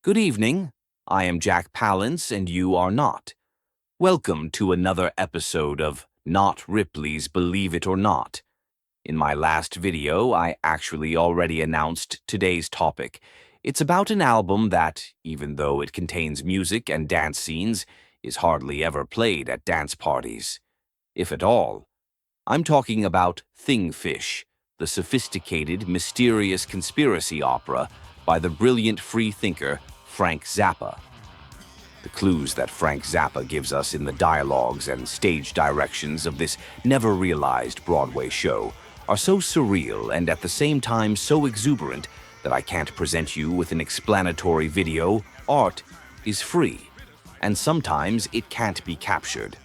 Good evening. I am Jack Palance, and you are not. Welcome to another episode of Not Ripley's Believe It or Not. In my last video, I actually already announced today's topic. It's about an album that, even though it contains music and dance scenes, is hardly ever played at dance parties, if at all. I'm talking about Thingfish, the sophisticated, mysterious conspiracy opera by the brilliant free thinker Frank Zappa. The clues that Frank Zappa gives us in the dialogues and stage directions of this never-realized Broadway show are so surreal and at the same time so exuberant that I can't present you with an explanatory video. Art is free, and sometimes it can't be captured,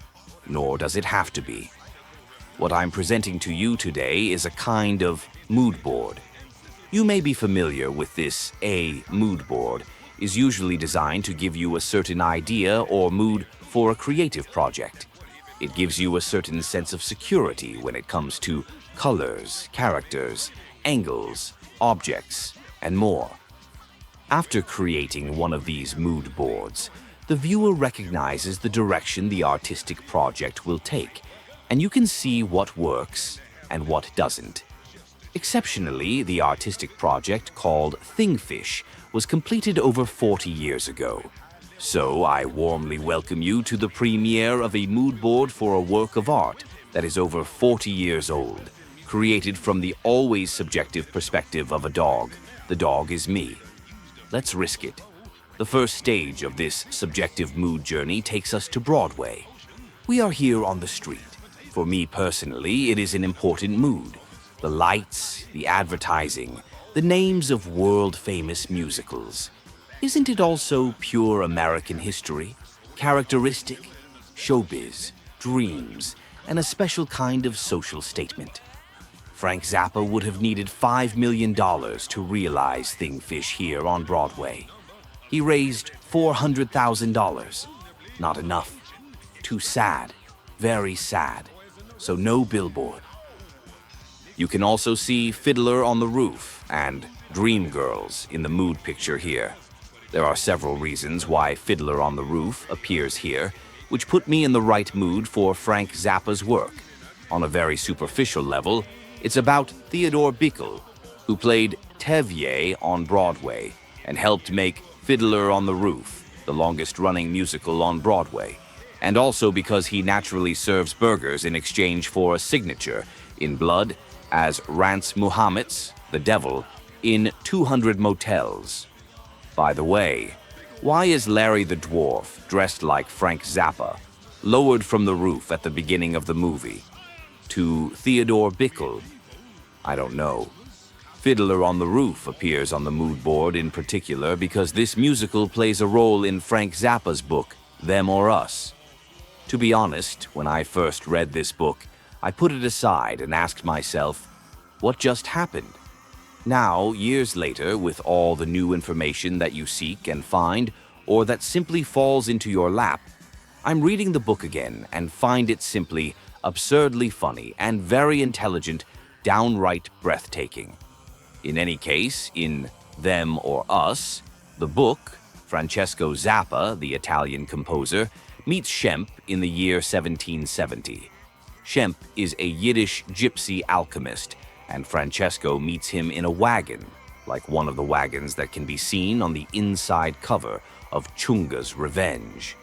nor does it have to be. What I'm presenting to you today is a kind of mood board. You may be familiar with this. A mood board is usually designed to give you a certain idea or mood for a creative project. It gives you a certain sense of security when it comes to colors, characters, angles, objects, and more. After creating one of these mood boards, the viewer recognizes the direction the artistic project will take, and you can see what works and what doesn't. Exceptionally, the artistic project called Thingfish was completed over 40 years ago. So I warmly welcome you to the premiere of a mood board for a work of art that is over 40 years old, created from the always subjective perspective of a dog. The dog is me. Let's risk it. The first stage of this subjective mood journey takes us to Broadway. We are here on the street. For me personally, it is an important mood. The lights, the advertising, the names of world-famous musicals. Isn't it also pure American history, characteristic, showbiz, dreams, and a special kind of social statement? Frank Zappa would have needed $5 million to realize Thingfish here on Broadway. He raised $400,000. Not enough. Too sad. Very sad. So no billboard. You can also see Fiddler on the Roof and Dreamgirls in the mood picture here. There are several reasons why Fiddler on the Roof appears here, which put me in the right mood for Frank Zappa's work. On a very superficial level, it's about Theodore Bikel, who played Tevye on Broadway and helped make Fiddler on the Roof the longest-running musical on Broadway, and also because he naturally serves burgers in exchange for a signature in blood as Rance Muhammad's, the devil, in 200 Motels. By the way, why is Larry the Dwarf dressed like Frank Zappa, lowered from the roof at the beginning of the movie? To Theodore Bikel? I don't know. Fiddler on the Roof appears on the mood board in particular because this musical plays a role in Frank Zappa's book, Them or Us. To be honest, when I first read this book, I put it aside and asked myself, what just happened? Now, years later, with all the new information that you seek and find, or that simply falls into your lap, I'm reading the book again and find it simply absurdly funny and very intelligent, downright breathtaking. In any case, in Them or Us, the book, Francesco Zappa, the Italian composer, meets Schempp in the year 1770. Schempp is a Yiddish gypsy alchemist, and Francesco meets him in a wagon, like one of the wagons that can be seen on the inside cover of Chunga's Revenge.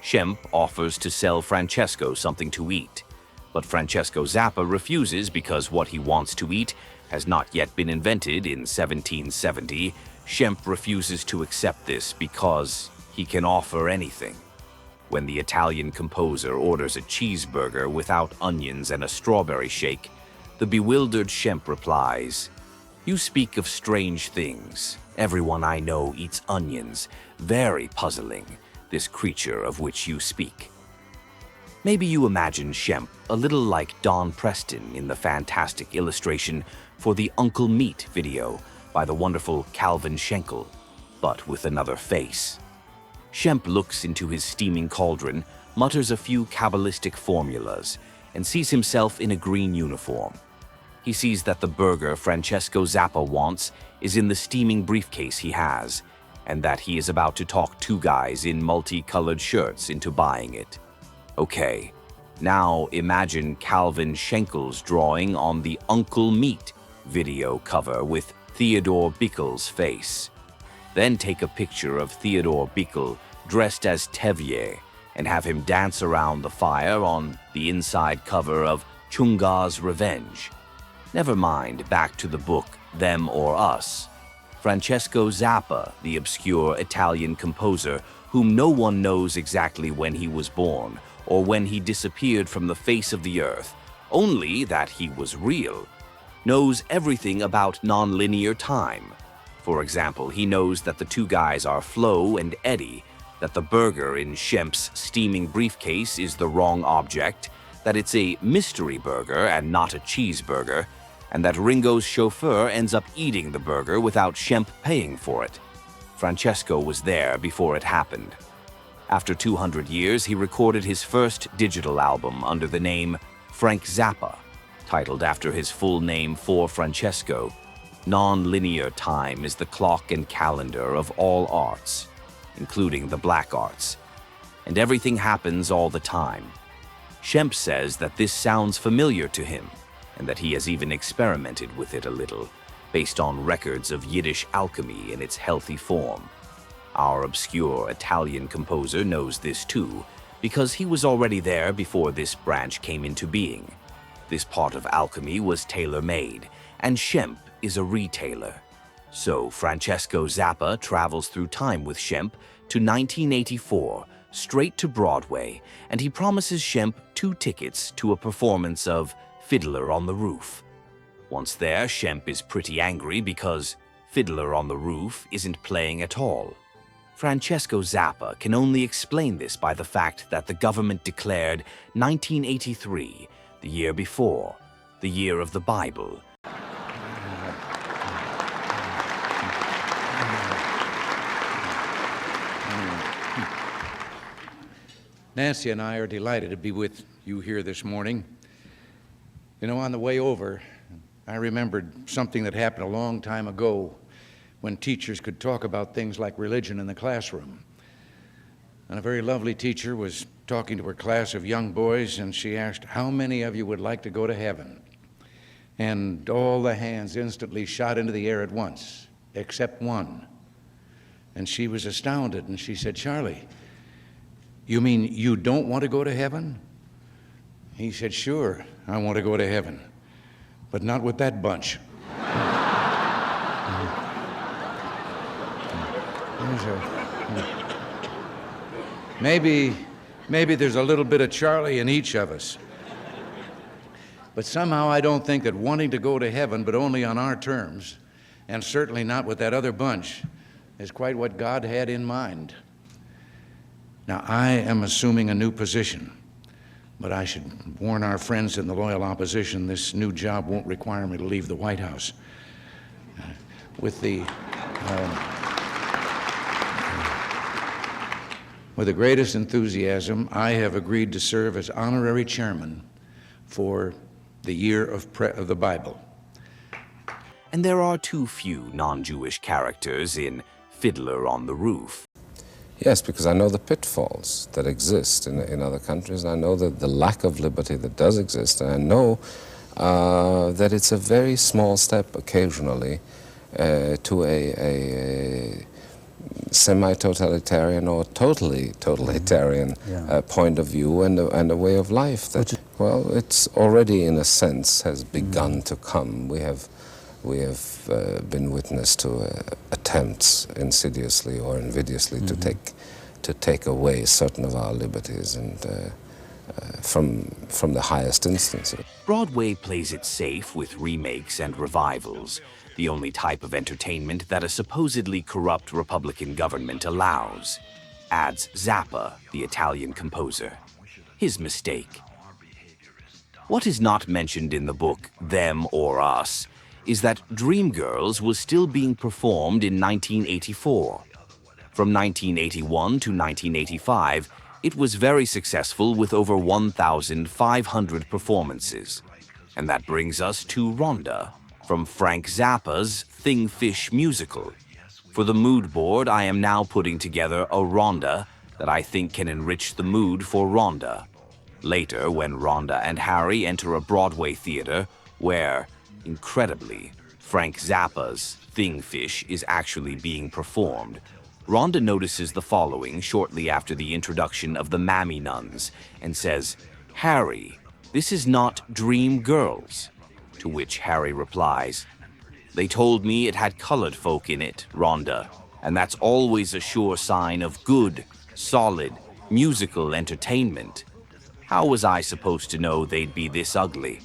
Schempp offers to sell Francesco something to eat, but Francesco Zappa refuses because what he wants to eat has not yet been invented in 1770. Schempp refuses to accept this because he can offer anything. When the Italian composer orders a cheeseburger without onions and a strawberry shake, the bewildered Schempp replies, "You speak of strange things. Everyone I know eats onions. Very puzzling, this creature of which you speak." Maybe you imagine Schempp a little like Don Preston in the fantastic illustration for the Uncle Meat video by the wonderful Calvin Schenkel, but with another face. Schempp looks into his steaming cauldron, mutters a few Kabbalistic formulas, and sees himself in a green uniform. He sees that the burger Francesco Zappa wants is in the steaming briefcase he has, and that he is about to talk two guys in multicolored shirts into buying it. Okay, now imagine Calvin Schenkel's drawing on the Uncle Meat video cover with Theodore Bickel's face. Then take a picture of Theodore Bickel dressed as Tevye and have him dance around the fire on the inside cover of Chunga's Revenge. Never mind, back to the book Them or Us. Francesco Zappa, the obscure Italian composer whom no one knows exactly when he was born or when he disappeared from the face of the earth, only that he was real, knows everything about nonlinear time. For example, he knows that the two guys are Flo and Eddie, that the burger in Shemp's steaming briefcase is the wrong object, that it's a mystery burger and not a cheeseburger, and that Ringo's chauffeur ends up eating the burger without Shemp paying for it. Francesco was there before it happened. After 200 years, he recorded his first digital album under the name Frank Zappa, titled after his full name for Francesco. Non-linear time is the clock and calendar of all arts, including the black arts, and everything happens all the time. Shemp says that this sounds familiar to him, and that he has even experimented with it a little, based on records of Yiddish alchemy in its healthy form. Our obscure Italian composer knows this too, because he was already there before this branch came into being. This part of alchemy was tailor-made, and Shemp is a retailer. So Francesco Zappa travels through time with Shemp to 1984, straight to Broadway, and he promises Shemp 2 tickets to a performance of Fiddler on the Roof. Once there, Shemp is pretty angry because Fiddler on the Roof isn't playing at all. Francesco Zappa can only explain this by the fact that the government declared 1983, the year before, the year of the Bible. Nancy and I are delighted to be with you here this morning. You know, on the way over, I remembered something that happened a long time ago when teachers could talk about things like religion in the classroom. And a very lovely teacher was talking to her class of young boys, and she asked, "How many of you would like to go to heaven?" And all the hands instantly shot into the air at once, except one. And she was astounded, and she said, "Charlie, you mean you don't want to go to heaven?" He said, "Sure, I want to go to heaven, but not with that bunch." Maybe there's a little bit of Charlie in each of us. But somehow I don't think that wanting to go to heaven, but only on our terms, and certainly not with that other bunch, is quite what God had in mind. Now, I am assuming a new position, but I should warn our friends in the loyal opposition, this new job won't require me to leave the White House. With the greatest enthusiasm, I have agreed to serve as honorary chairman for the year of the Bible. And there are too few non-Jewish characters in Fiddler on the Roof. Yes, because I know the pitfalls that exist in other countries. I know that the lack of liberty that does exist, and I know that it's a very small step occasionally to a semi-totalitarian or totally totalitarian point of view and a way of life that, well, it's already in a sense has begun to come. We have been witness to attempts insidiously or invidiously to take away certain of our liberties and from the highest instances. Broadway plays it safe with remakes and revivals, the only type of entertainment that a supposedly corrupt Republican government allows, adds Zappa, the Italian composer. His mistake. What is not mentioned in the book Them or Us is that Dreamgirls was still being performed in 1984. From 1981 to 1985, it was very successful with over 1,500 performances. And that brings us to Rhonda, from Frank Zappa's Thing Fish musical. For the mood board, I am now putting together a Rhonda that I think can enrich the mood for Rhonda. Later, when Rhonda and Harry enter a Broadway theater where, incredibly, Frank Zappa's Thingfish is actually being performed, Rhonda notices the following shortly after the introduction of the Mammy Nuns and says, "Harry, this is not Dream Girls." To which Harry replies, "They told me it had colored folk in it, Rhonda, and that's always a sure sign of good, solid, musical entertainment. How was I supposed to know they'd be this ugly?"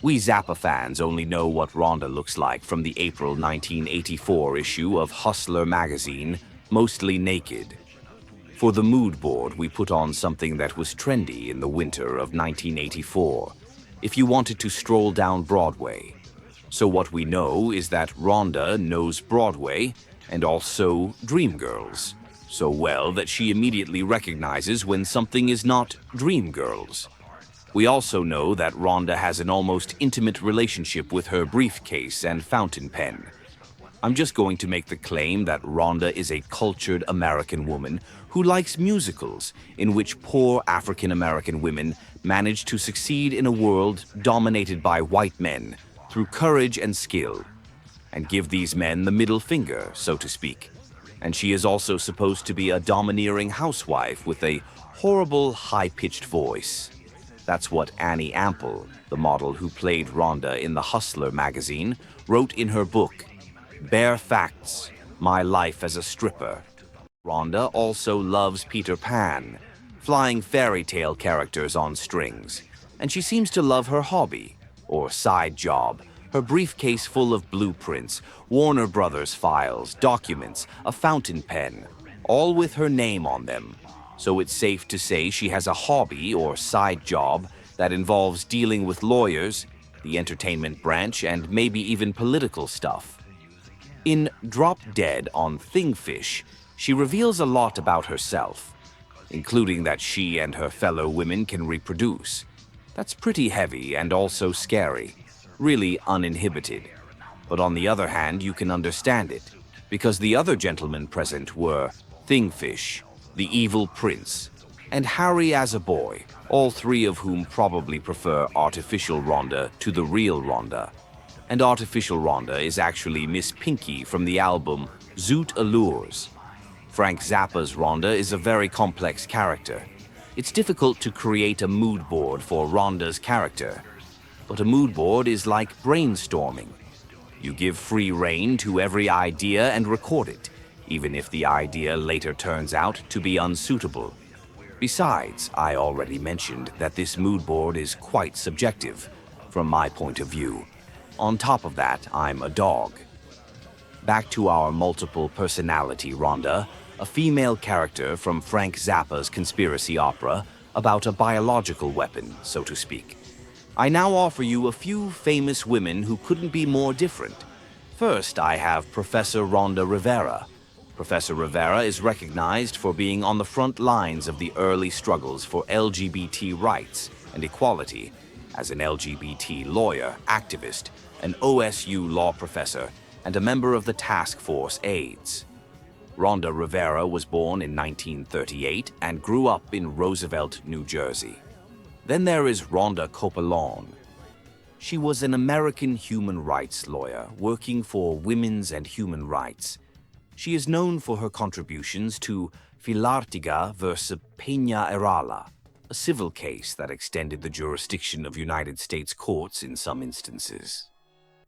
We Zappa fans only know what Rhonda looks like from the April 1984 issue of Hustler magazine, Mostly Naked. For the mood board, we put on something that was trendy in the winter of 1984, if you wanted to stroll down Broadway. So what we know is that Rhonda knows Broadway and also Dreamgirls so well that she immediately recognizes when something is not Dreamgirls. We also know that Rhonda has an almost intimate relationship with her briefcase and fountain pen. I'm just going to make the claim that Rhonda is a cultured American woman who likes musicals in which poor African American women manage to succeed in a world dominated by white men through courage and skill, and give these men the middle finger, so to speak. And she is also supposed to be a domineering housewife with a horrible, high-pitched voice. That's what Annie Ample, the model who played Rhonda in the Hustler magazine, wrote in her book, Bare Facts, My Life as a Stripper. Rhonda also loves Peter Pan, flying fairy tale characters on strings, and she seems to love her hobby, or side job, her briefcase full of blueprints, Warner Brothers files, documents, a fountain pen, all with her name on them. So it's safe to say she has a hobby or side job that involves dealing with lawyers, the entertainment branch, and maybe even political stuff. In Drop Dead on Thingfish, she reveals a lot about herself, including that she and her fellow women can reproduce. That's pretty heavy and also scary, really uninhibited. But on the other hand, you can understand it, because the other gentlemen present were Thingfish, the evil prince, and Harry as a boy, all three of whom probably prefer artificial Rhonda to the real Rhonda. And artificial Rhonda is actually Miss Pinky from the album Zoot Allures. Frank Zappa's Rhonda is a very complex character. It's difficult to create a mood board for Rhonda's character, but a mood board is like brainstorming. You give free rein to every idea and record it, even if the idea later turns out to be unsuitable. Besides, I already mentioned that this mood board is quite subjective, from my point of view. On top of that, I'm a dog. Back to our multiple personality Rhonda, a female character from Frank Zappa's conspiracy opera about a biological weapon, so to speak. I now offer you a few famous women who couldn't be more different. First, I have Professor Rhonda Rivera. Professor Rivera is recognized for being on the front lines of the early struggles for LGBT rights and equality as an LGBT lawyer, activist, an OSU law professor, and a member of the task force AIDS. Rhonda Rivera was born in 1938 and grew up in Roosevelt, New Jersey. Then there is Rhonda Coppola. She was an American human rights lawyer working for women's and human rights. She is known for her contributions to Filartiga versus Peña-Herrera, a civil case that extended the jurisdiction of United States courts in some instances.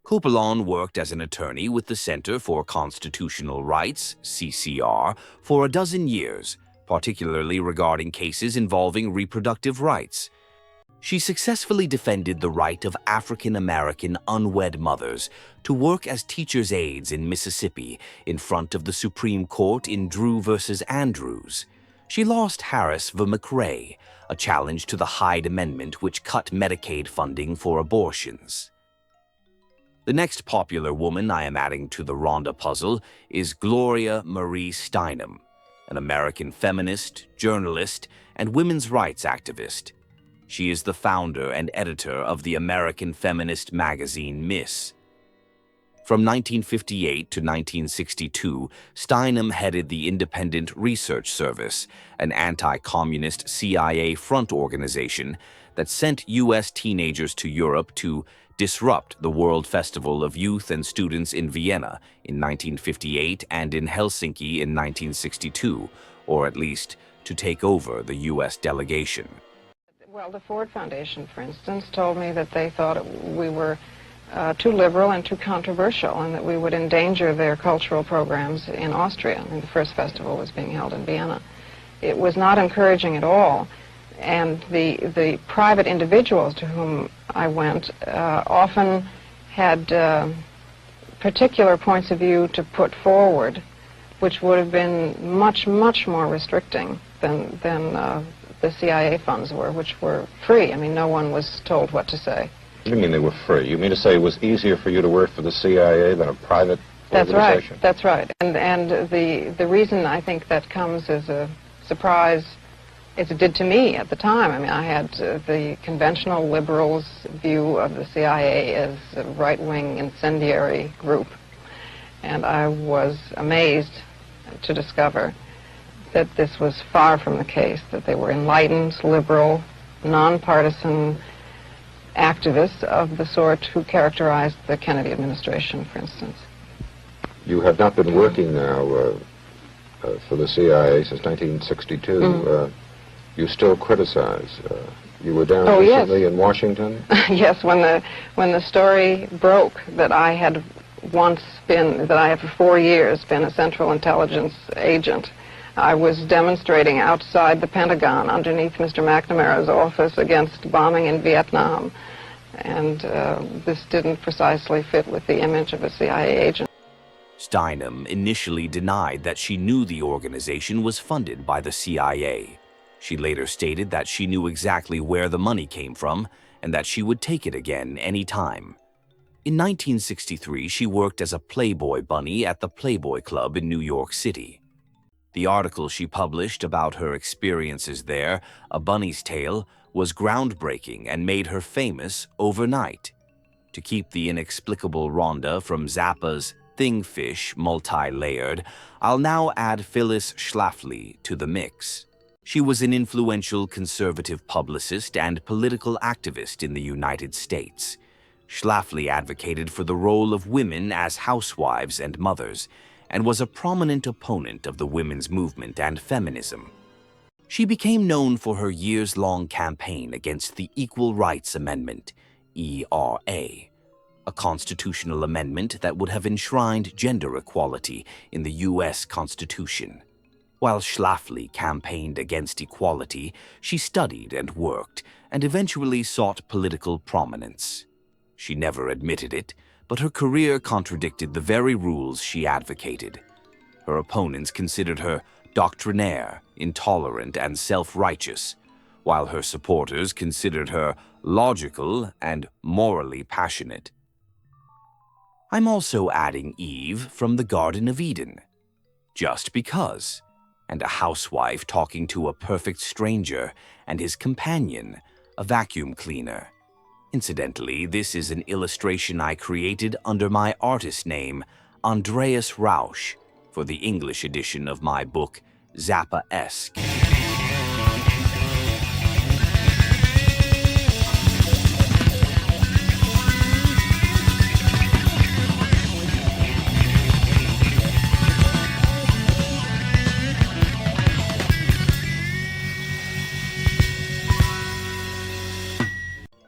Coppola worked as an attorney with the Center for Constitutional Rights, CCR, for a dozen years, particularly regarding cases involving reproductive rights. She successfully defended the right of African American unwed mothers to work as teachers' aides in Mississippi in front of the Supreme Court in Drew versus Andrews. She lost Harris v. McRae, a challenge to the Hyde Amendment which cut Medicaid funding for abortions. The next popular woman I am adding to the Rhonda puzzle is Gloria Marie Steinem, an American feminist, journalist, and women's rights activist. She is the founder and editor of the American feminist magazine Miss. From 1958 to 1962, Steinem headed the Independent Research Service, an anti-communist CIA front organization that sent U.S. teenagers to Europe to disrupt the World Festival of Youth and Students in Vienna in 1958 and in Helsinki in 1962, or at least to take over the U.S. delegation. Well, the Ford Foundation, for instance, told me that they thought we were too liberal and too controversial, and that we would endanger their cultural programs in Austria. I mean, the first festival was being held in Vienna. It was not encouraging at all, and the private individuals to whom I went often had particular points of view to put forward, which would have been much, much more restricting than the CIA funds were, which were free. I mean, no one was told what to say. What do you mean they were free? You mean to say it was easier for you to work for the CIA than a private organization? That's right. And the reason I think that comes as a surprise, as it did to me at the time. I mean, I had the conventional liberals' view of the CIA as a right-wing incendiary group, and I was amazed to discover that this was far from the case, that they were enlightened, liberal, nonpartisan activists of the sort who characterized the Kennedy administration, for instance. You have not been working now for the CIA since 1962. Mm-hmm. You still criticize. You were down recently in Washington? Yes, when the story broke that I had once been, that I have for 4 years been a Central Intelligence agent, I was demonstrating outside the Pentagon underneath Mr. McNamara's office against bombing in Vietnam. And this didn't precisely fit with the image of a CIA agent. Steinem initially denied that she knew the organization was funded by the CIA. She later stated that she knew exactly where the money came from and that she would take it again any time. In 1963, she worked as a Playboy bunny at the Playboy Club in New York City. The article she published about her experiences there, A Bunny's Tale, was groundbreaking and made her famous overnight. To keep the inexplicable Rhonda from Zappa's Thingfish multi-layered, I'll now add Phyllis Schlafly to the mix. She was an influential conservative publicist and political activist in the United States. Schlafly advocated for the role of women as housewives and mothers, and was a prominent opponent of the women's movement and feminism. She became known for her years-long campaign against the Equal Rights Amendment, ERA, a constitutional amendment that would have enshrined gender equality in the U.S. Constitution. While Schlafly campaigned against equality, she studied and worked, and eventually sought political prominence. She never admitted it, but her career contradicted the very rules she advocated. Her opponents considered her doctrinaire, intolerant, and self-righteous, while her supporters considered her logical and morally passionate. I'm also adding Eve from the Garden of Eden, just because, and a housewife talking to a perfect stranger and his companion, a vacuum cleaner. Incidentally, this is an illustration I created under my artist name, Andreas Rausch, for the English edition of my book, Zappa-esque.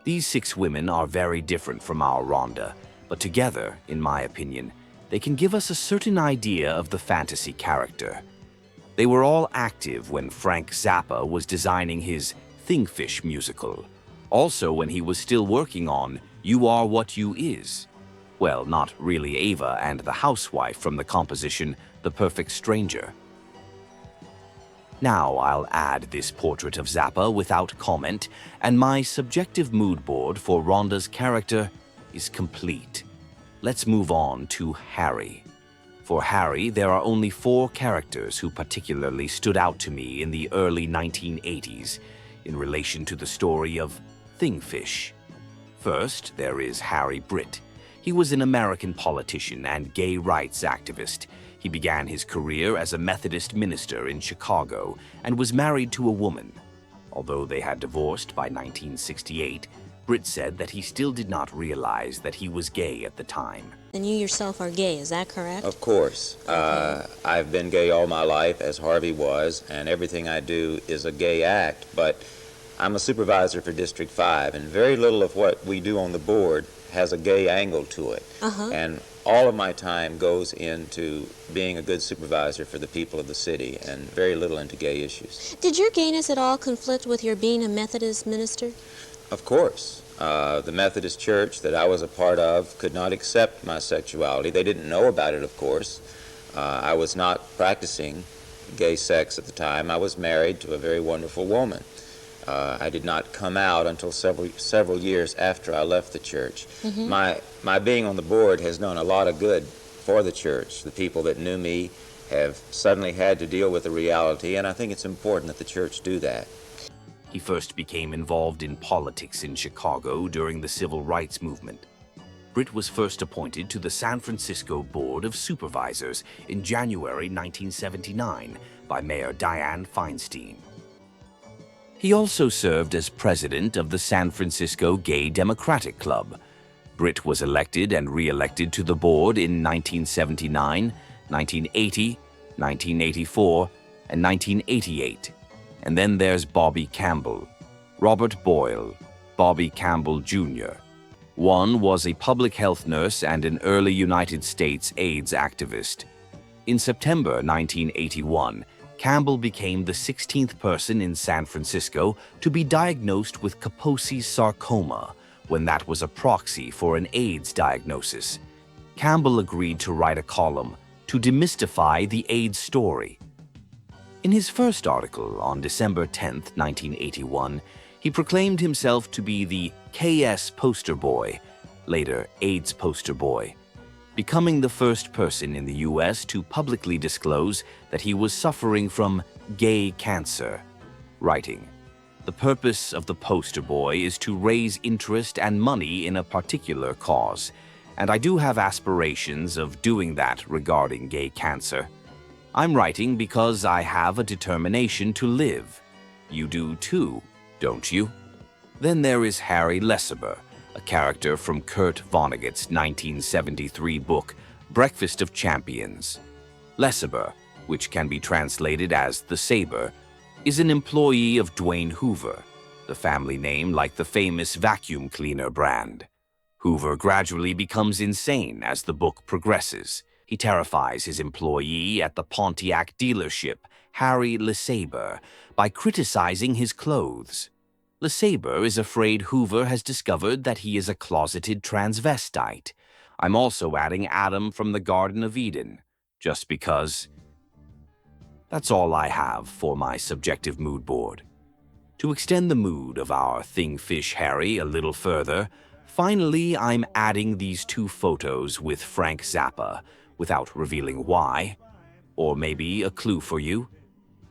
These 6 women are very different from our Rhonda, but together, in my opinion, they can give us a certain idea of the fantasy character. They were all active when Frank Zappa was designing his Thingfish musical, also when he was still working on You Are What You Is. Well, not really Ava and the housewife from the composition The Perfect Stranger. Now I'll add this portrait of Zappa without comment, and my subjective mood board for Rhonda's character is complete. Let's move on to Harry. For Harry, there are only 4 characters who particularly stood out to me in the early 1980s in relation to the story of Thingfish. First, there is Harry Britt. He He was an American politician and gay rights activist. He began his career as a Methodist minister in Chicago and was married to a woman. Although they had divorced by 1968, Britt said that he still did not realize that he was gay at the time. And you yourself are gay, is that correct? Of course. I've been gay all my life, as Harvey was, and everything I do is a gay act, but I'm a supervisor for District 5, and very little of what we do on the board has a gay angle to it. And all of my time goes into being a good supervisor for the people of the city, and very little into gay issues. Did your gayness at all conflict with your being a Methodist minister? Of course. The Methodist Church that I was a part of could not accept my sexuality. They didn't know about it, of course. I was not practicing gay sex at the time. I was married to a very wonderful woman. I did not come out until several years after I left the church. My being on the board has done a lot of good for the church. The people that knew me have suddenly had to deal with the reality, and I think it's important that the church do that. He first became involved in politics in Chicago during the Civil Rights Movement. Britt was first appointed to the San Francisco Board of Supervisors in January 1979 by Mayor Dianne Feinstein. He also served as president of the San Francisco Gay Democratic Club. Britt was elected and re-elected to the board in 1979, 1980, 1984, and 1988. And then there's Bobby Campbell, Robert Boyle, Bobby Campbell Jr. One was a public health nurse and an early United States AIDS activist. In September 1981, Campbell became the 16th person in San Francisco to be diagnosed with Kaposi's sarcoma, when that was a proxy for an AIDS diagnosis. Campbell agreed to write a column to demystify the AIDS story. In his first article on December 10, 1981, he proclaimed himself to be the KS poster boy, later AIDS poster boy, becoming the first person in the U.S. to publicly disclose that he was suffering from gay cancer, writing, "The purpose of the poster boy is to raise interest and money in a particular cause, and I do have aspirations of doing that regarding gay cancer. I'm writing because I have a determination to live. You do too, don't you?" Then there is Harry Lesseber, a character from Kurt Vonnegut's 1973 book, Breakfast of Champions. Lesseber, which can be translated as the Saber, is an employee of Dwayne Hoover, the family name like the famous vacuum cleaner brand. Hoover gradually becomes insane as the book progresses. He terrifies his employee at the Pontiac dealership, Harry Lesseber, by criticizing his clothes. Lesseber is afraid Hoover has discovered that he is a closeted transvestite. I'm also adding Adam from the Garden of Eden, just because. That's all I have for my subjective mood board. To extend the mood of our Thingfish Harry a little further, finally I'm adding these two photos with Frank Zappa, without revealing why, or maybe a clue for you.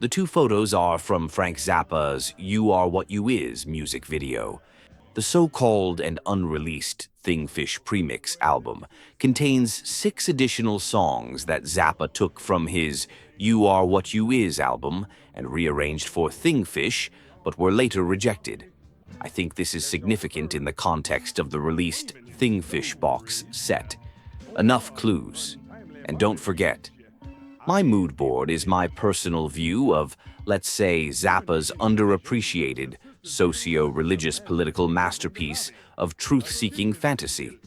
The two photos are from Frank Zappa's You Are What You Is music video. The so-called and unreleased Thingfish Premix album contains 6 additional songs that Zappa took from his You Are What You Is album and rearranged for Thingfish, but were later rejected. I think this is significant in the context of the released Thingfish box set. Enough clues. And don't forget, my mood board is my personal view of, let's say, Zappa's underappreciated socio-religious political masterpiece of truth-seeking fantasy.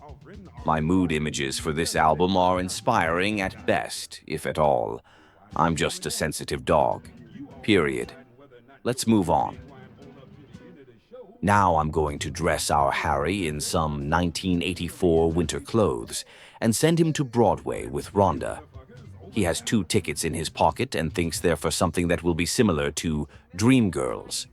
My mood images for this album are inspiring at best, if at all. I'm just a sensitive dog. Period. Let's move on. Now I'm going to dress our Harry in some 1984 winter clothes and send him to Broadway with Rhonda. He has 2 tickets in his pocket and thinks they're for something that will be similar to Dreamgirls.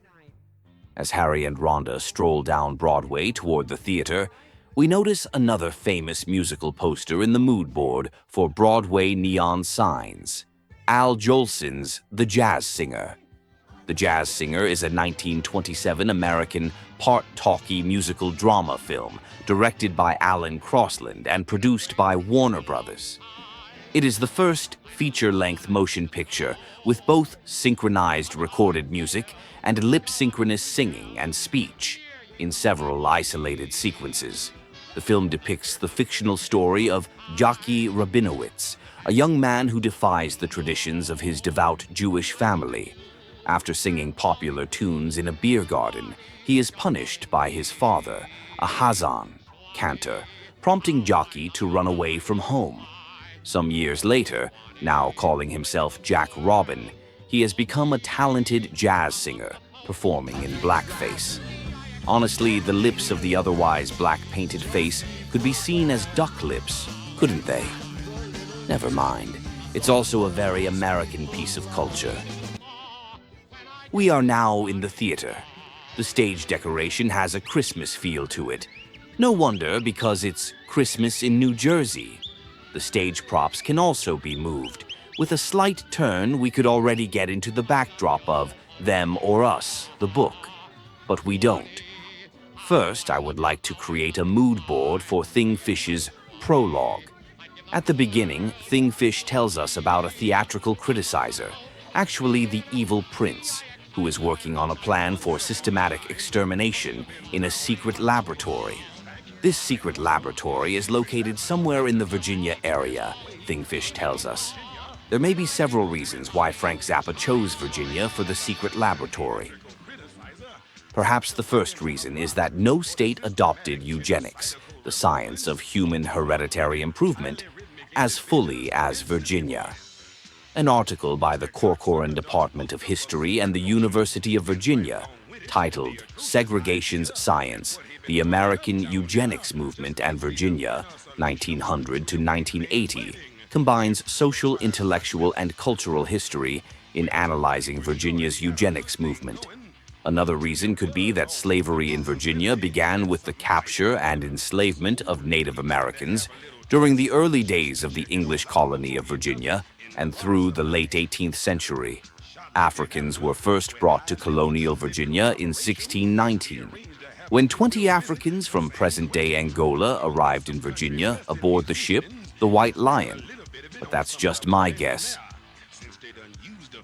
As Harry and Rhonda stroll down Broadway toward the theater, we notice another famous musical poster in the mood board for Broadway neon signs. Al Jolson's The Jazz Singer. The Jazz Singer is a 1927 American part-talkie musical drama film directed by Alan Crosland and produced by Warner Brothers. It is the first feature-length motion picture with both synchronized recorded music and lip-synchronous singing and speech in several isolated sequences. The film depicts the fictional story of Jackie Rabinowitz, a young man who defies the traditions of his devout Jewish family. After singing popular tunes in a beer garden, he is punished by his father, a Hazan cantor, prompting Jackie to run away from home. Some years later, now calling himself Jack Robin, he has become a talented jazz singer, performing in blackface. Honestly, the lips of the otherwise black-painted face could be seen as duck lips, couldn't they? Never mind. It's also a very American piece of culture. We are now in the theater. The stage decoration has a Christmas feel to it. No wonder, because it's Christmas in New Jersey. The stage props can also be moved. With a slight turn, we could already get into the backdrop of Them or Us, the book. But we don't. First, I would like to create a mood board for Thingfish's prologue. At the beginning, Thingfish tells us about a theatrical criticizer, actually the evil prince, who is working on a plan for systematic extermination in a secret laboratory. This secret laboratory is located somewhere in the Virginia area, Thingfish tells us. There may be several reasons why Frank Zappa chose Virginia for the secret laboratory. Perhaps the first reason is that no state adopted eugenics, the science of human hereditary improvement, as fully as Virginia. An article by the Corcoran Department of History and the University of Virginia, titled Segregation's Science, The American Eugenics Movement and Virginia, 1900 to 1980, combines social, intellectual, and cultural history in analyzing Virginia's eugenics movement. Another reason could be that slavery in Virginia began with the capture and enslavement of Native Americans during the early days of the English colony of Virginia and through the late 18th century. Africans were first brought to colonial Virginia in 1619, when 20 Africans from present-day Angola arrived in Virginia aboard the ship, the White Lion. But that's just my guess.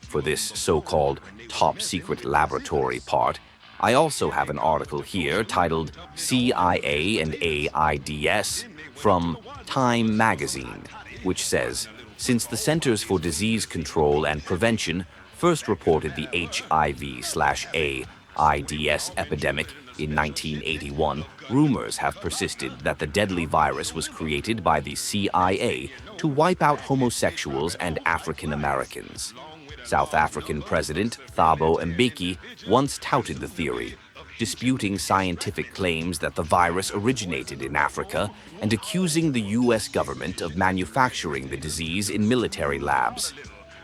For this so-called top-secret laboratory part, I also have an article here titled CIA and AIDS from Time magazine, which says, since the Centers for Disease Control and Prevention first reported the HIV/AIDS epidemic in 1981, rumors have persisted that the deadly virus was created by the CIA to wipe out homosexuals and African Americans. South African President Thabo Mbeki once touted the theory, disputing scientific claims that the virus originated in Africa and accusing the U.S. government of manufacturing the disease in military labs.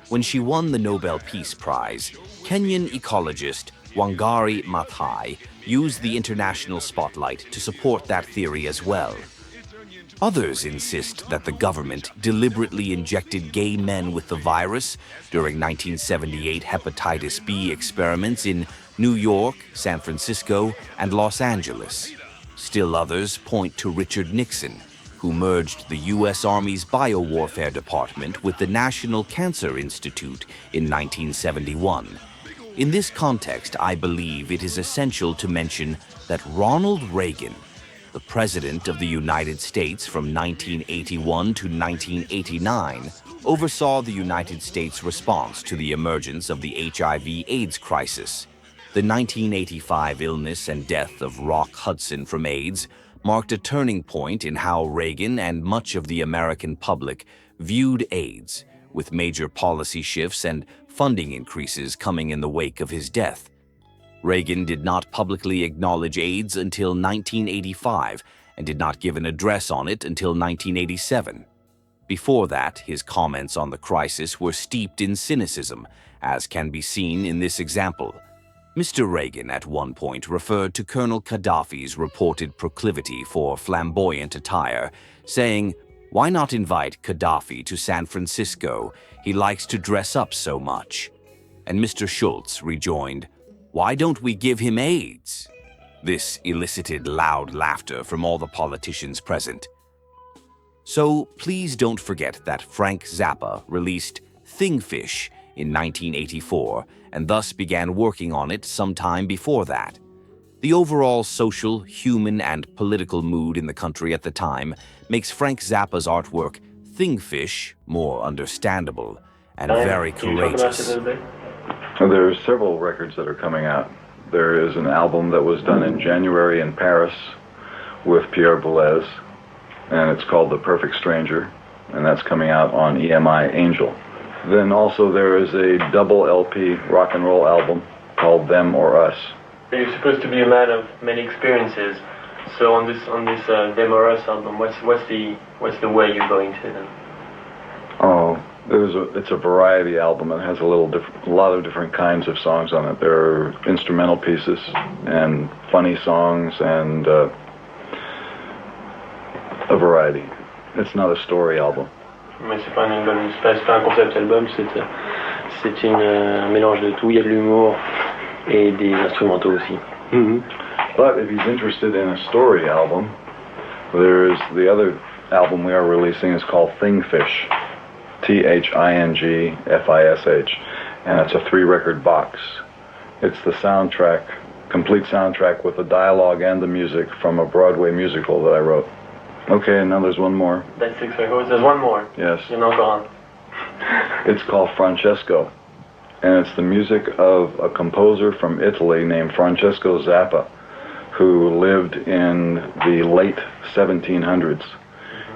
When she won the Nobel Peace Prize, Kenyan ecologist Wangari Maathai used the international spotlight to support that theory as well. Others insist that the government deliberately injected gay men with the virus during 1978 hepatitis B experiments in New York, San Francisco, and Los Angeles. Still others point to Richard Nixon, who merged the U.S. Army's Biowarfare Department with the National Cancer Institute in 1971. In this context, I believe it is essential to mention that Ronald Reagan, the President of the United States from 1981 to 1989, oversaw the United States response to the emergence of the HIV/AIDS crisis. The 1985 illness and death of Rock Hudson from AIDS marked a turning point in how Reagan and much of the American public viewed AIDS, with major policy shifts and funding increases coming in the wake of his death. Reagan did not publicly acknowledge AIDS until 1985 and did not give an address on it until 1987. Before that, his comments on the crisis were steeped in cynicism, as can be seen in this example. Mr. Reagan at one point referred to Colonel Gaddafi's reported proclivity for flamboyant attire, saying, "Why not invite Gaddafi to San Francisco? He likes to dress up so much." And Mr. Schultz rejoined, "Why don't we give him AIDS?" This elicited loud laughter from all the politicians present. So please don't forget that Frank Zappa released Thingfish in 1984 and thus began working on it sometime before that. The overall social, human, and political mood in the country at the time makes Frank Zappa's artwork Thingfish more understandable and very courageous. There are several records that are coming out. There is an album that was done in January in Paris with Pierre Boulez, and it's called The Perfect Stranger, and that's coming out on EMI Angel. Then also there is a double LP rock and roll album called Them or Us. You're supposed to be a man of many experiences. So on this Them or Us album, what's the way you're going to then? Oh, it's a variety album. It has a lot of different kinds of songs on it. There are instrumental pieces and funny songs and a variety. It's not a story album. Mais c'est pas un album, c'est pas un concept album, c'est un mélange de tout. Il y a de l'humour et des instrumentaux aussi. But if he's interested in a story album, there's the other album we are releasing is called Thingfish, Thingfish, and it's a 3-record box. It's the soundtrack, complete soundtrack with the dialogue and the music from a Broadway musical that I wrote. Okay, and now there's one more. That's 6 records. There's one more. Yes. Il y en a encore un. It's called Francesco, and it's the music of a composer from Italy named Francesco Zappa, who lived in the late 1700s.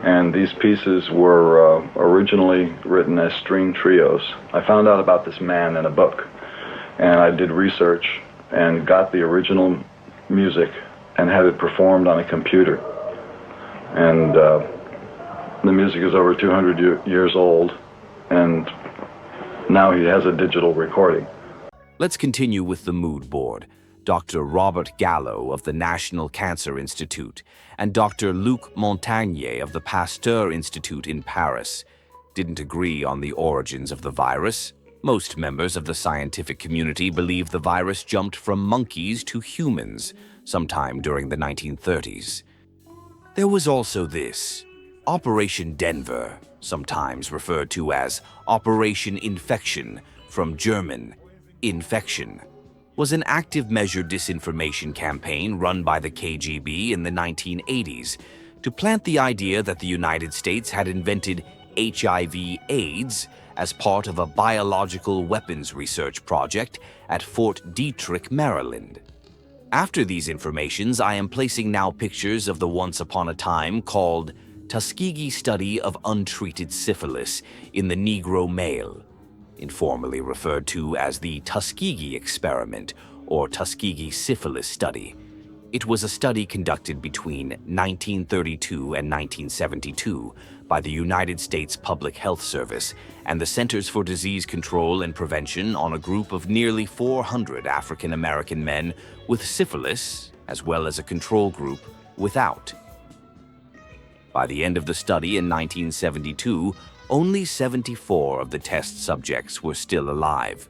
And these pieces were originally written as string trios. I found out about this man in a book, and I did research and got the original music and had it performed on a computer. And the music is over 200 years old, and now he has a digital recording. Let's continue with the mood board. Dr. Robert Gallo of the National Cancer Institute and Dr. Luc Montagnier of the Pasteur Institute in Paris didn't agree on the origins of the virus. Most members of the scientific community believe the virus jumped from monkeys to humans sometime during the 1930s. There was also this, Operation Denver, sometimes referred to as Operation Infection, from German, infection, was an active measure disinformation campaign run by the KGB in the 1980s to plant the idea that the United States had invented HIV/AIDS as part of a biological weapons research project at Fort Detrick, Maryland. After these informations, I am placing now pictures of the once upon a time called Tuskegee Study of Untreated Syphilis in the Negro Male, informally referred to as the Tuskegee Experiment or Tuskegee Syphilis Study. It was a study conducted between 1932 and 1972 by the United States Public Health Service and the Centers for Disease Control and Prevention on a group of nearly 400 African American men with syphilis, as well as a control group without. By the end of the study in 1972, only 74 of the test subjects were still alive.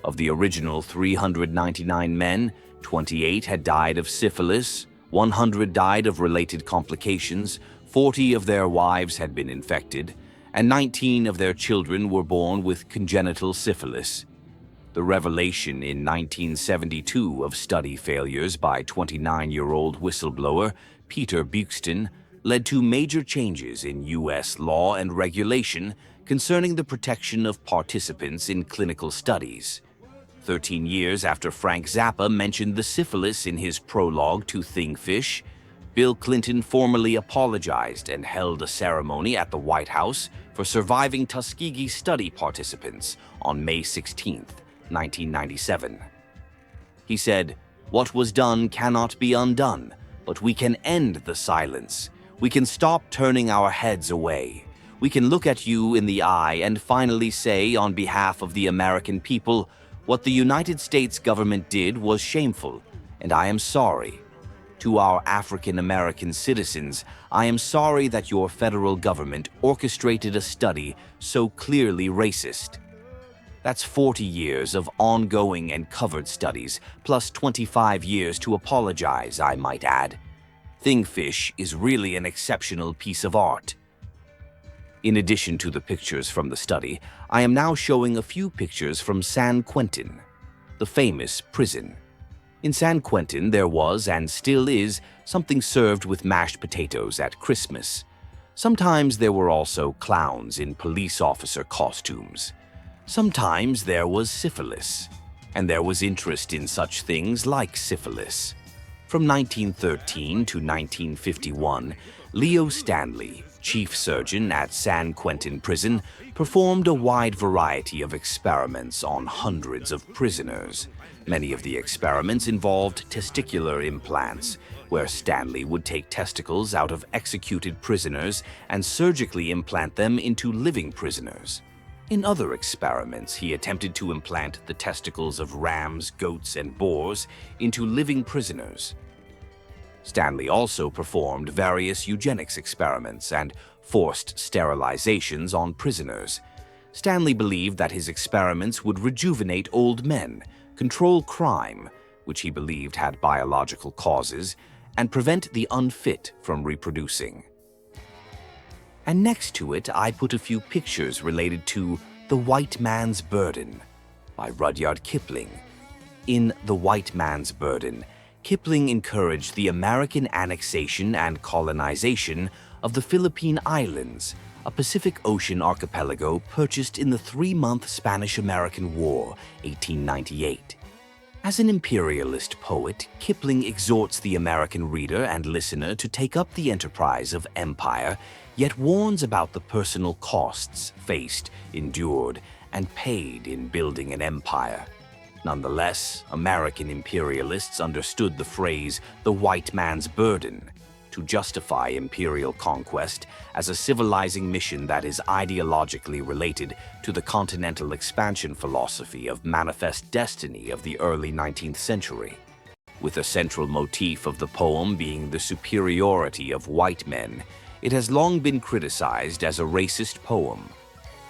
Of the original 399 men, 28 had died of syphilis, 100 died of related complications, 40 of their wives had been infected, and 19 of their children were born with congenital syphilis. The revelation in 1972 of study failures by 29-year-old whistleblower Peter Buxton led to major changes in U.S. law and regulation concerning the protection of participants in clinical studies. 13 years after Frank Zappa mentioned the syphilis in his prologue to Thingfish, Bill Clinton formally apologized and held a ceremony at the White House for surviving Tuskegee study participants on May 16, 1997. He said, "What was done cannot be undone, but we can end the silence. We can stop turning our heads away. We can look at you in the eye and finally say, on behalf of the American people, what the United States government did was shameful, and I am sorry. To our African American citizens, I am sorry that your federal government orchestrated a study so clearly racist." That's 40 years of ongoing and covered studies, plus 25 years to apologize, I might add. Thingfish is really an exceptional piece of art. In addition to the pictures from the study, I am now showing a few pictures from San Quentin, the famous prison. In San Quentin, there was, and still is, something served with mashed potatoes at Christmas. Sometimes there were also clowns in police officer costumes. Sometimes there was syphilis, and there was interest in such things like syphilis. From 1913 to 1951, Leo Stanley, chief surgeon at San Quentin Prison, performed a wide variety of experiments on hundreds of prisoners. Many of the experiments involved testicular implants, where Stanley would take testicles out of executed prisoners and surgically implant them into living prisoners. In other experiments, he attempted to implant the testicles of rams, goats, and boars into living prisoners. Stanley also performed various eugenics experiments and forced sterilizations on prisoners. Stanley believed that his experiments would rejuvenate old men, control crime, which he believed had biological causes, and prevent the unfit from reproducing. And next to it, I put a few pictures related to The White Man's Burden by Rudyard Kipling. In The White Man's Burden, Kipling encouraged the American annexation and colonization of the Philippine Islands, a Pacific Ocean archipelago purchased in the 3-month Spanish-American War, 1898. As an imperialist poet, Kipling exhorts the American reader and listener to take up the enterprise of empire, yet warns about the personal costs faced, endured, and paid in building an empire. Nonetheless, American imperialists understood the phrase, "the white man's burden," to justify imperial conquest as a civilizing mission that is ideologically related to the continental expansion philosophy of manifest destiny of the early 19th century. With a central motif of the poem being the superiority of white men, it has long been criticized as a racist poem.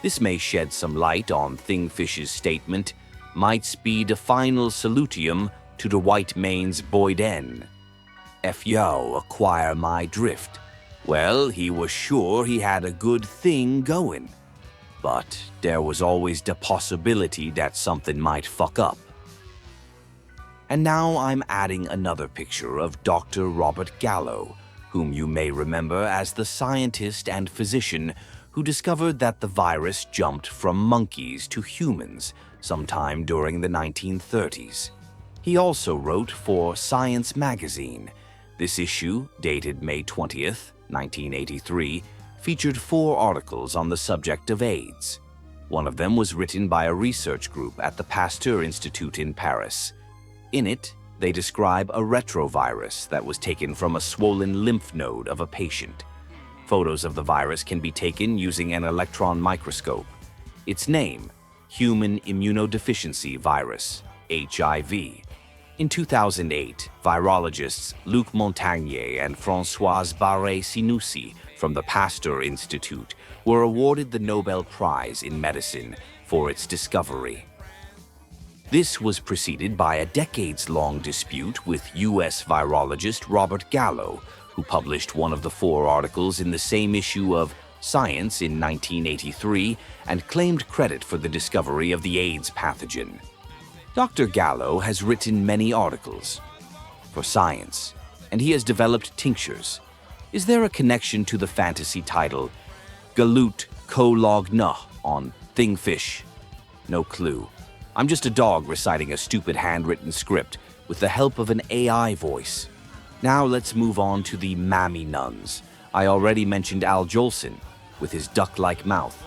This may shed some light on Thingfish's statement, "might speed a final salutium to the white man's boyden." If yo acquire my drift, well, he was sure he had a good thing going. But there was always the possibility that something might fuck up. And now I'm adding another picture of Dr. Robert Gallo, whom you may remember as the scientist and physician who discovered that the virus jumped from monkeys to humans sometime during the 1930s. He also wrote for Science magazine. This issue, dated May 20th, 1983, featured 4 articles on the subject of AIDS. One of them was written by a research group at the Pasteur Institute in Paris. In it, they describe a retrovirus that was taken from a swollen lymph node of a patient. Photos of the virus can be taken using an electron microscope. Its name, Human Immunodeficiency Virus, HIV. In 2008, virologists Luc Montagnier and Françoise Barré-Sinoussi from the Pasteur Institute were awarded the Nobel Prize in Medicine for its discovery. This was preceded by a decades-long dispute with U.S. virologist Robert Gallo, who published one of the 4 articles in the same issue of Science in 1983 and claimed credit for the discovery of the AIDS pathogen. Dr. Gallo has written many articles for Science, and he has developed tinctures. Is there a connection to the fantasy title Galut Kolog Nuh on Thingfish? No clue. I'm just a dog reciting a stupid handwritten script with the help of an AI voice. Now let's move on to the Mammy Nuns. I already mentioned Al Jolson with his duck-like mouth.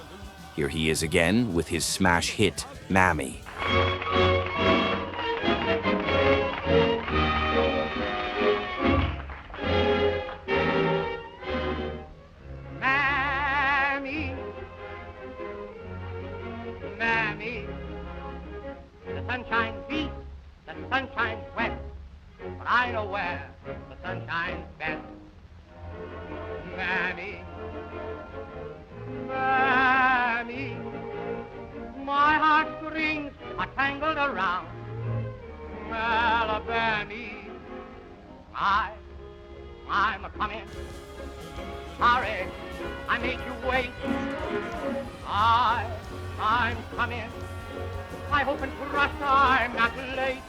Here he is again with his smash hit, Mammy. Mammy, Mammy, the sun shines east, the sun shines west, but I know where the sun shines best. Mammy, Mammy, my heart screams tangled around. Well, bear me. I'm a-coming. Sorry, I made you wait. I'm coming. I hope and trust I'm not late.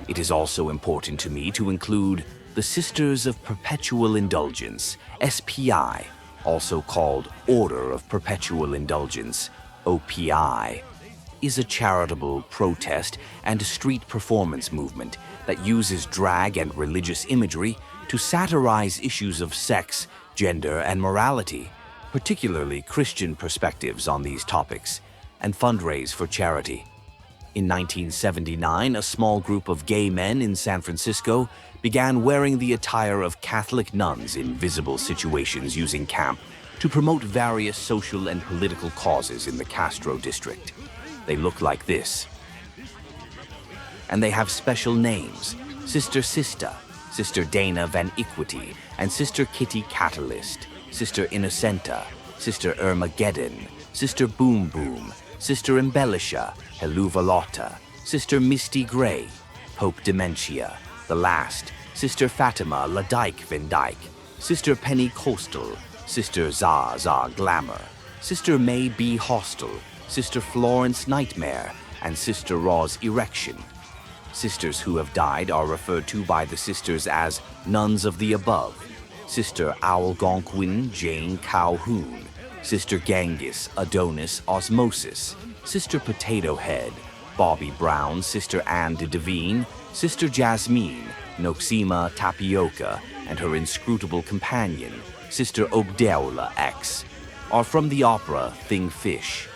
It is also important to me to include the Sisters of Perpetual Indulgence, SPI, also called Order of Perpetual Indulgence, OPI, is a charitable protest and street performance movement that uses drag and religious imagery to satirize issues of sex, gender, and morality, particularly Christian perspectives on these topics, and fundraise for charity. In 1979, a small group of gay men in San Francisco began wearing the attire of Catholic nuns in visible situations using camp to promote various social and political causes in the Castro district. They look like this. And they have special names: Sister Sista, Sister Dana Van Equity, and Sister Kitty Catalyst, Sister Innocenta, Sister Ermageddon, Sister Boom Boom, Sister Embellisha, Heluvalotta, Sister Misty Gray, Pope Dementia, The Last, Sister Fatima Ladyke Van Dyke, Sister Penny Coastal, Sister Zah Zah Glamour, Sister May B. Hostel, Sister Florence Nightmare, and Sister Roz Erection. Sisters who have died are referred to by the sisters as Nuns of the Above: Sister Algonquin Jane Calhoun, Sister Genghis Adonis Osmosis, Sister Potato Head Bobby Brown, Sister Anne de Devine, Sister Jasmine Noxima Tapioca, and her inscrutable companion, Sister Obdeola X, are from the opera Thing Fish.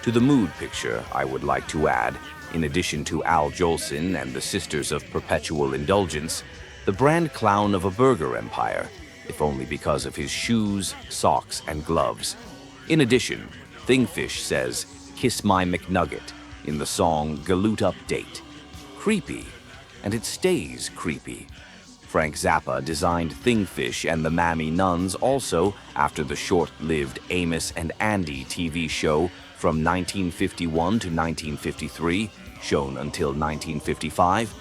To the mood picture, I would like to add, in addition to Al Jolson and the Sisters of Perpetual Indulgence, the brand clown of a burger empire, if only because of his shoes, socks, and gloves. In addition, Thingfish says, "Kiss my McNugget," in the song Galoot Update. Creepy, and it stays creepy. Frank Zappa designed Thingfish and the Mammy Nuns also after the short-lived Amos and Andy TV show from 1951 to 1953, shown until 1955,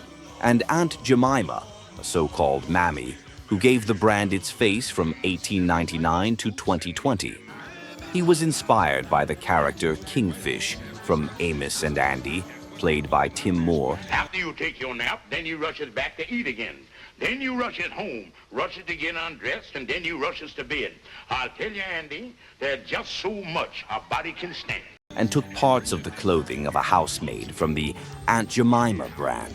and Aunt Jemima, a so-called Mammy, who gave the brand its face from 1899 to 2020. He was inspired by the character Kingfish from Amos and Andy, played by Tim Moore. After you take your nap, then you rushes back to eat again. Then you rushes home, rushes to get undressed, and then you rushes to bed. I'll tell you, Andy, there's just so much a body can stand. And took parts of the clothing of a housemaid from the Aunt Jemima brand.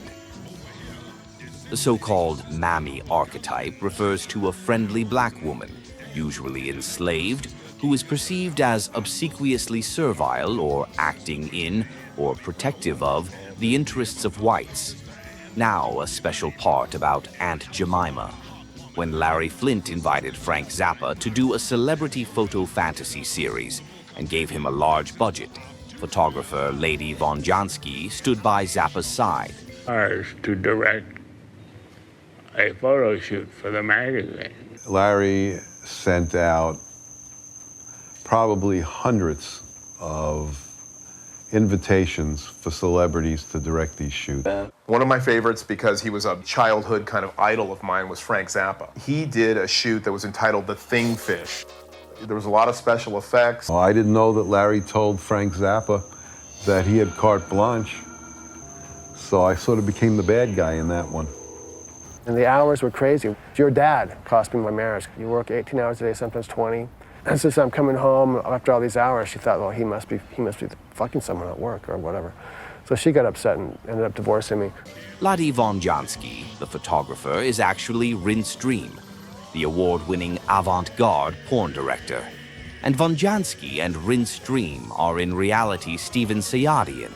The so-called Mammy archetype refers to a friendly black woman, usually enslaved, who is perceived as obsequiously servile or acting in or protective of the interests of whites. Now, a special part about Aunt Jemima. When Larry Flynt invited Frank Zappa to do a celebrity photo fantasy series and gave him a large budget, photographer Lady Von Jansky stood by Zappa's side. Ours to direct a photo shoot for the magazine. Larry sent out probably hundreds of invitations for celebrities to direct these shoots. One of my favorites, because he was a childhood kind of idol of mine, was Frank Zappa. He did a shoot that was entitled The Thing Fish. There was a lot of special effects. I didn't know that Larry told Frank Zappa that he had carte blanche, so I sort of became the bad guy in that one. And the hours were crazy. Your dad cost me my marriage. You work 18 hours a day, sometimes 20. And since I'm coming home after all these hours, she thought, well, he must be fucking someone at work or whatever. So she got upset and ended up divorcing me. Ladi Von Jansky, the photographer, is actually Rince Dream, the award-winning avant-garde porn director. And Von Jansky and Rince Dream are in reality Steven Sayadian,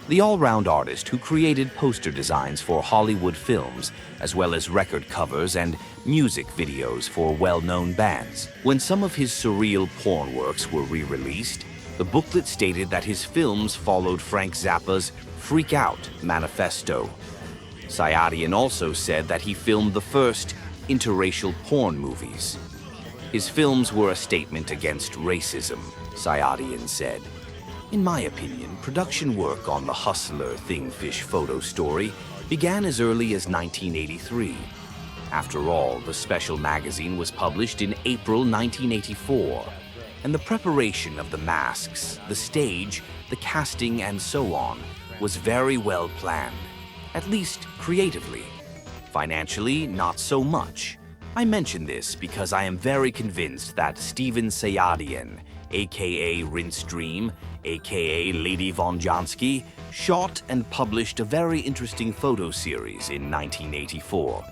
the all-round artist who created poster designs for Hollywood films, as well as record covers and music videos for well-known bands. When some of his surreal porn works were re-released, the booklet stated that his films followed Frank Zappa's Freak Out manifesto. Sayadian also said that he filmed the first interracial porn movies. His films were a statement against racism, Sayadian said. In my opinion, production work on the Hustler Thingfish photo story began as early as 1983. After all, the special magazine was published in April 1984, and the preparation of the masks, the stage, the casting, and so on was very well planned, at least creatively. Financially, not so much. I mention this because I am very convinced that Steven Sayadian, aka Rinse Dream, aka Lady Von Jansky, shot and published a very interesting photo series in 1984.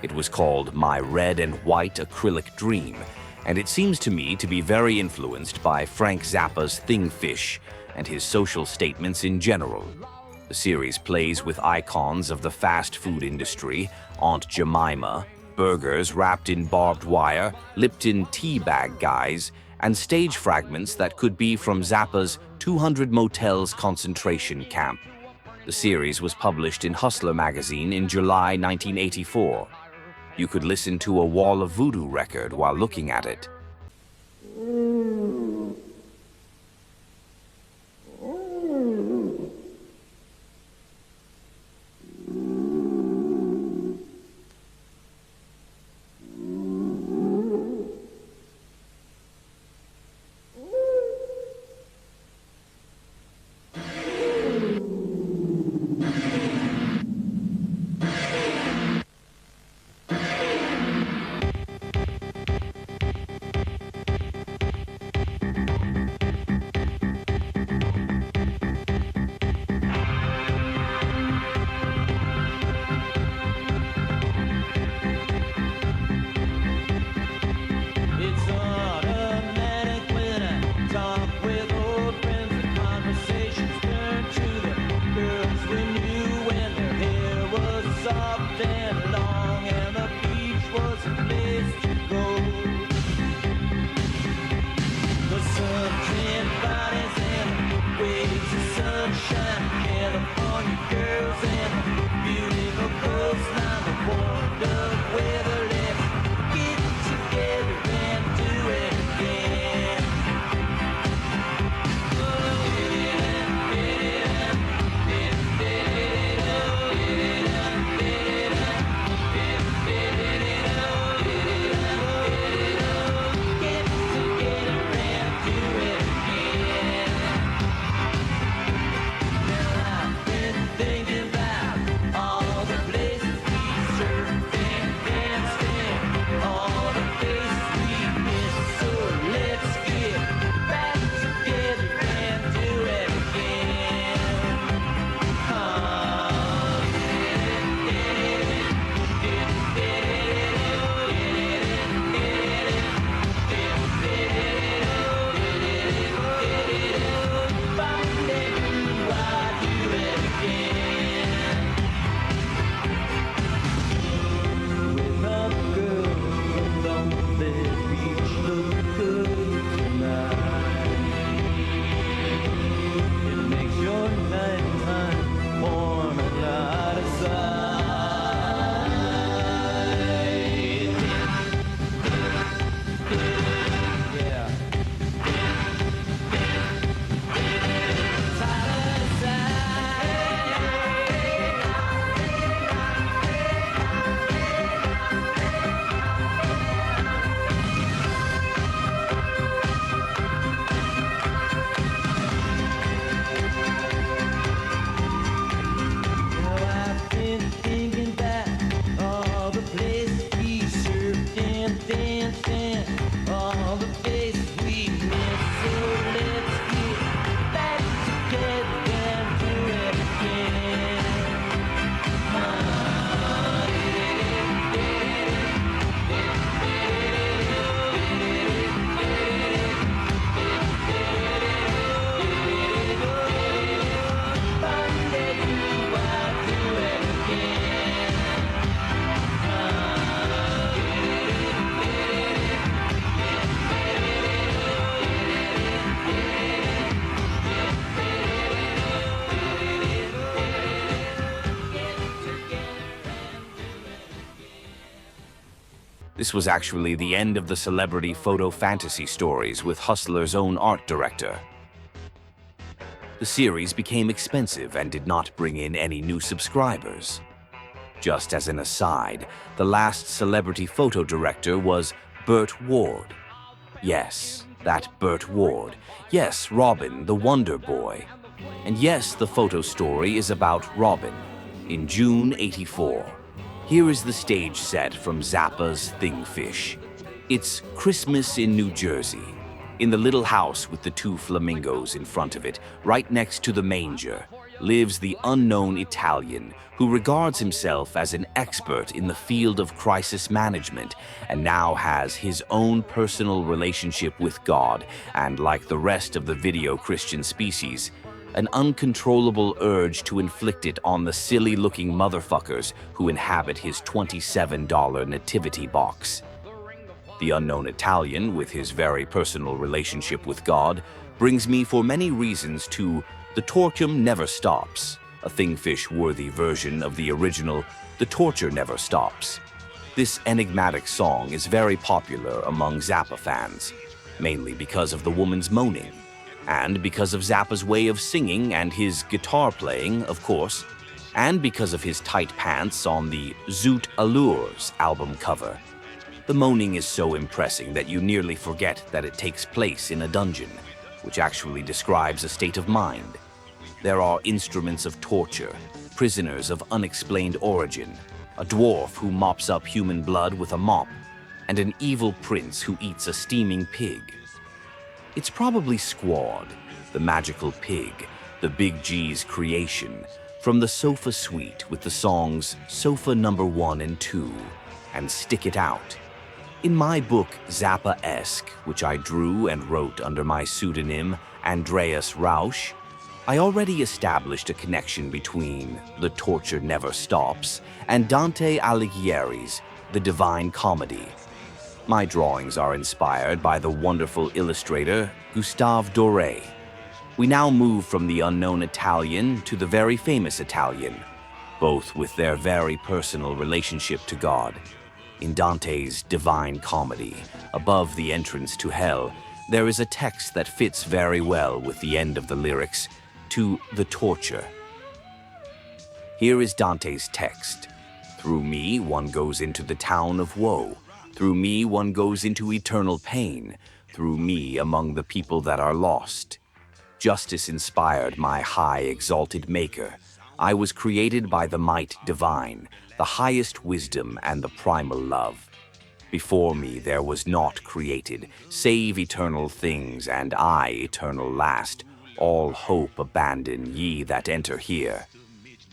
It was called My Red and White Acrylic Dream, and it seems to me to be very influenced by Frank Zappa's Thingfish and his social statements in general. The series plays with icons of the fast food industry, Aunt Jemima, burgers wrapped in barbed wire, Lipton tea bag guys, and stage fragments that could be from Zappa's 200 Motels concentration camp. The series was published in Hustler magazine in July 1984. You could listen to a Wall of Voodoo record while looking at it. This was actually the end of the celebrity photo fantasy stories with Hustler's own art director. The series became expensive and did not bring in any new subscribers. Just as an aside, the last celebrity photo director was Burt Ward. Yes, that Burt Ward. Yes, Robin, the Wonder Boy. And yes, the photo story is about Robin. In June '84. Here is the stage set from Zappa's Thing Fish. It's Christmas in New Jersey. In the little house with the 2 flamingos in front of it, right next to the manger, lives the unknown Italian who regards himself as an expert in the field of crisis management and now has his own personal relationship with God and, like the rest of the video Christian species, an uncontrollable urge to inflict it on the silly-looking motherfuckers who inhabit his $27 nativity box. The unknown Italian, with his very personal relationship with God, brings me for many reasons to The Torquem Never Stops, a Thingfish-worthy version of the original The Torture Never Stops. This enigmatic song is very popular among Zappa fans, mainly because of the woman's moaning, and because of Zappa's way of singing and his guitar playing, of course, and because of his tight pants on the Zoot Allures album cover. The moaning is so impressive that you nearly forget that it takes place in a dungeon, which actually describes a state of mind. There are instruments of torture, prisoners of unexplained origin, a dwarf who mops up human blood with a mop, and an evil prince who eats a steaming pig. It's probably Squad, the magical pig, the Big G's creation, from the Sofa Suite with the songs Sofa Number 1 and 2, and Stick It Out. In my book Zappa-esque, which I drew and wrote under my pseudonym Andreas Rausch, I already established a connection between The Torture Never Stops and Dante Alighieri's The Divine Comedy. My drawings are inspired by the wonderful illustrator Gustave Doré. We now move from the unknown Italian to the very famous Italian, both with their very personal relationship to God. In Dante's Divine Comedy, above the entrance to hell, there is a text that fits very well with the end of the lyrics, to the torture. Here is Dante's text. Through me one goes into the town of woe. Through me one goes into eternal pain. Through me among the people that are lost. Justice inspired my high exalted maker. I was created by the might divine, the highest wisdom and the primal love. Before me there was naught created, save eternal things, and I eternal last. All hope abandon, ye that enter here.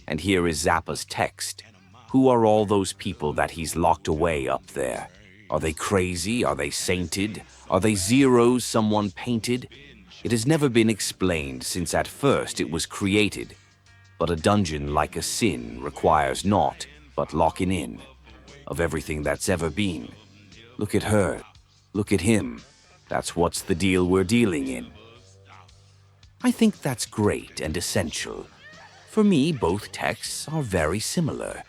And here is Zappa's text. Who are all those people that he's locked away up there? Are they crazy? Are they sainted? Are they zeros someone painted? It has never been explained since at first it was created. But a dungeon like a sin requires naught but locking in of everything that's ever been. Look at her. Look at him. That's what's the deal we're dealing in. I think that's great and essential. For me, both texts are very similar.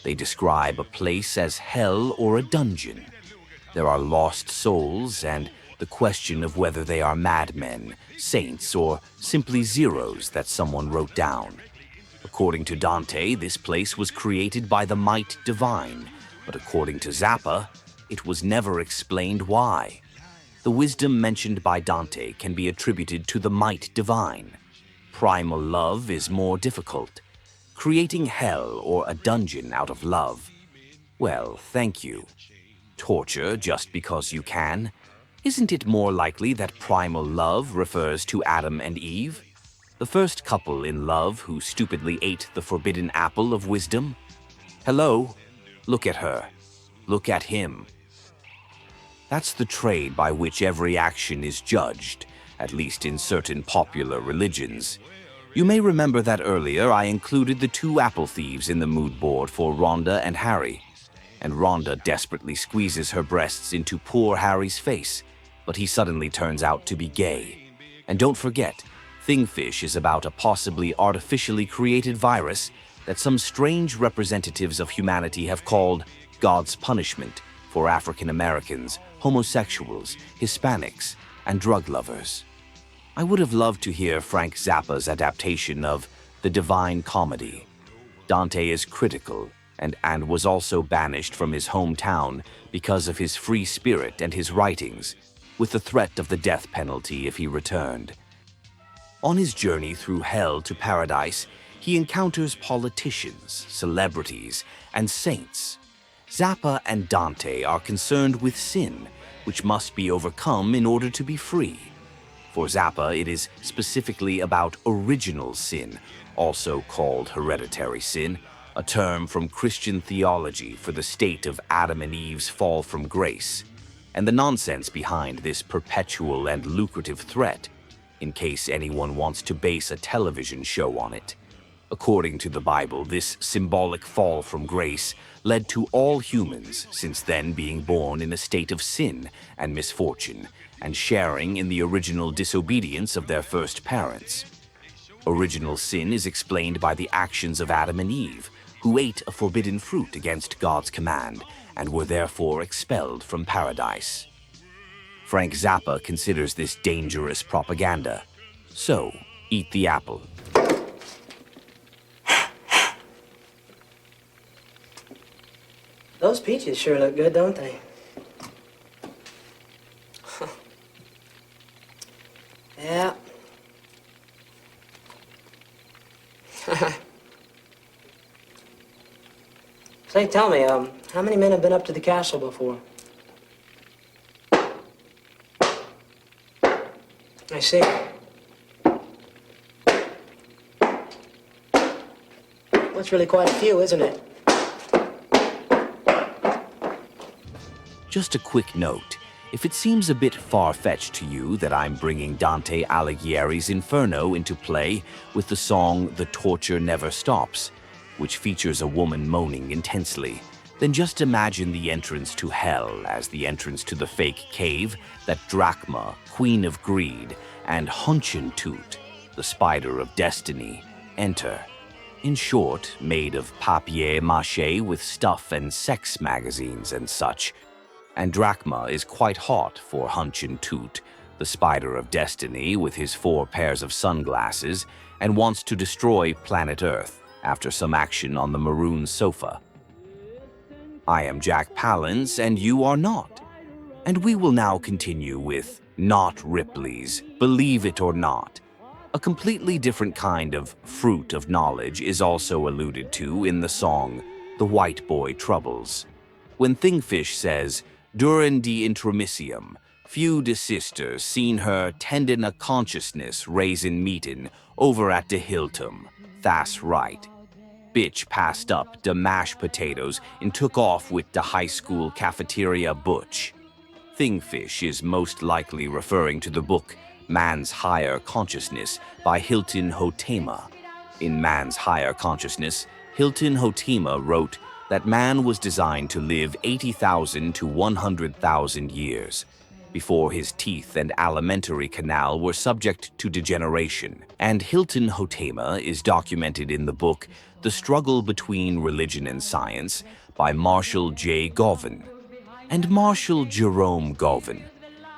They describe a place as hell or a dungeon. There are lost souls and the question of whether they are madmen, saints, or simply zeros that someone wrote down. According to Dante, this place was created by the might divine, but according to Zappa, it was never explained why. The wisdom mentioned by Dante can be attributed to the might divine. Primal love is more difficult. Creating hell or a dungeon out of love. Well, thank you. Torture just because you can. Isn't it more likely that primal love refers to Adam and Eve? The first couple in love who stupidly ate the forbidden apple of wisdom? Hello? Look at her. Look at him. That's the trade by which every action is judged, at least in certain popular religions. You may remember that earlier I included the 2 apple thieves in the mood board for Rhonda and Harry. And Rhonda desperately squeezes her breasts into poor Harry's face, but he suddenly turns out to be gay. And don't forget, Thingfish is about a possibly artificially created virus that some strange representatives of humanity have called God's punishment for African Americans, homosexuals, Hispanics, and drug lovers. I would have loved to hear Frank Zappa's adaptation of The Divine Comedy. Dante is critical and was also banished from his hometown because of his free spirit and his writings, with the threat of the death penalty if he returned. On his journey through hell to paradise, he encounters politicians, celebrities, and saints. Zappa and Dante are concerned with sin, which must be overcome in order to be free. For Zappa, it is specifically about original sin, also called hereditary sin, a term from Christian theology for the state of Adam and Eve's fall from grace, and the nonsense behind this perpetual and lucrative threat, in case anyone wants to base a television show on it. According to the Bible, this symbolic fall from grace led to all humans since then being born in a state of sin and misfortune, and sharing in the original disobedience of their first parents. Original sin is explained by the actions of Adam and Eve, who ate a forbidden fruit against God's command and were therefore expelled from paradise. Frank Zappa considers this dangerous propaganda. So, eat the apple. Those peaches sure look good, don't they? Yeah. Say, tell me, how many men have been up to the castle before? I see. Well, it's really quite a few, isn't it? Just a quick note. If it seems a bit far-fetched to you that I'm bringing Dante Alighieri's Inferno into play with the song The Torture Never Stops, which features a woman moaning intensely, then just imagine the entrance to hell as the entrance to the fake cave that Drachma, Queen of Greed, and Hunchentut, the Spider of Destiny, enter. In short, made of papier-mâché with stuff and sex magazines and such. And Drachma is quite hot for Hunchentut, the Spider of Destiny with his 4 pairs of sunglasses, and wants to destroy planet Earth after some action on the maroon sofa. I am Jack Palance, and you are not. And we will now continue with Not Ripley's Believe It or Not. A completely different kind of fruit of knowledge is also alluded to in the song The White Boy Troubles. When Thingfish says, "During the intermissium, few de sisters seen her tendin a consciousness raisin meetin' over at de Hiltum. Tha's right. Bitch passed up de mashed potatoes and took off with de high school cafeteria butch." Thingfish is most likely referring to the book Man's Higher Consciousness by Hilton Hotema. In Man's Higher Consciousness, Hilton Hotema wrote that man was designed to live 80,000 to 100,000 years before his teeth and alimentary canal were subject to degeneration, and Hilton Hotema is documented in the book The Struggle Between Religion and Science by Marshall J. Govan. And Marshall Jerome Govan,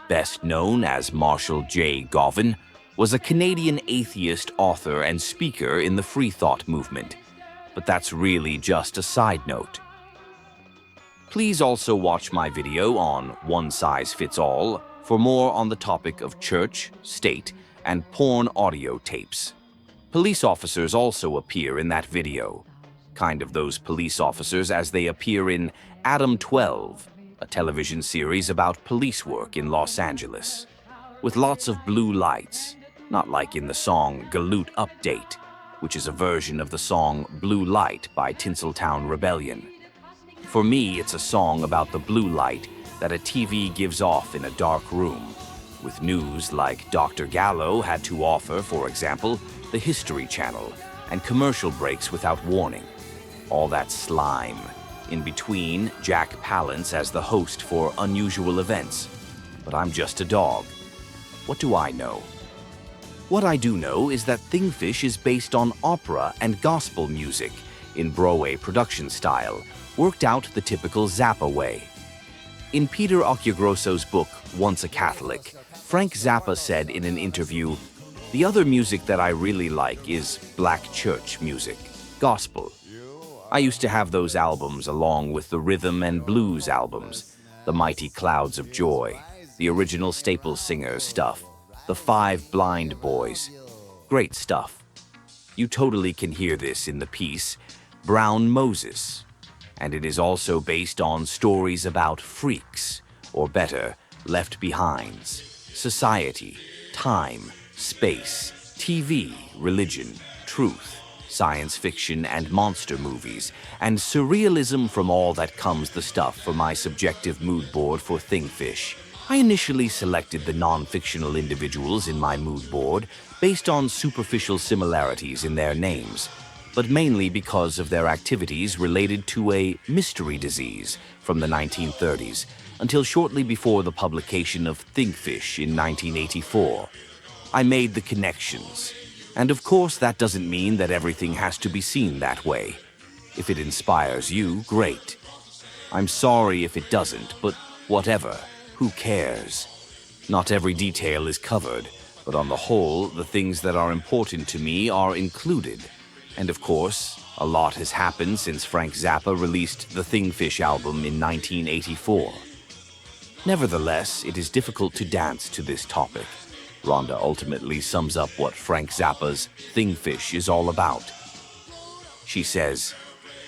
best known as Marshall J. Govan, was a Canadian atheist author and speaker in the free thought movement. But that's really just a side note. Please also watch my video on One Size Fits All for more on the topic of church, state, and porn audio tapes. Police officers also appear in that video. Kind of those police officers as they appear in Adam 12, a television series about police work in Los Angeles. With lots of blue lights, not like in the song Galoot Update, which is a version of the song Blue Light by Tinseltown Rebellion. For me, it's a song about the blue light that a TV gives off in a dark room, with news like Dr. Gallo had to offer, for example, the History Channel, and commercial breaks without warning. All that slime. In between, Jack Palance as the host for unusual events. But I'm just a dog. What do I know? What I do know is that Thingfish is based on opera and gospel music in Broadway production style, worked out the typical Zappa way. In Peter Occhiogrosso's book, Once a Catholic, Frank Zappa said in an interview, "The other music that I really like is black church music, gospel. I used to have those albums along with the rhythm and blues albums, the Mighty Clouds of Joy, the original Staple Singers stuff, the Five Blind Boys. Great stuff. You totally can hear this in the piece, Brown Moses. And it is also based on stories about freaks, or better, left behinds, society, time, space, TV, religion, truth, science fiction and monster movies, and surrealism from all that comes the stuff for my subjective mood board for Thingfish. I initially selected the non-fictional individuals in my mood board based on superficial similarities in their names, but mainly because of their activities related to a mystery disease from the 1930s, until shortly before the publication of Thingfish in 1984. I made the connections. And of course, that doesn't mean that everything has to be seen that way. If it inspires you, great. I'm sorry if it doesn't, but whatever. Who cares? Not every detail is covered, but on the whole, the things that are important to me are included. And of course, a lot has happened since Frank Zappa released the Thingfish album in 1984. Nevertheless, it is difficult to dance to this topic. Rhonda ultimately sums up what Frank Zappa's Thingfish is all about. She says,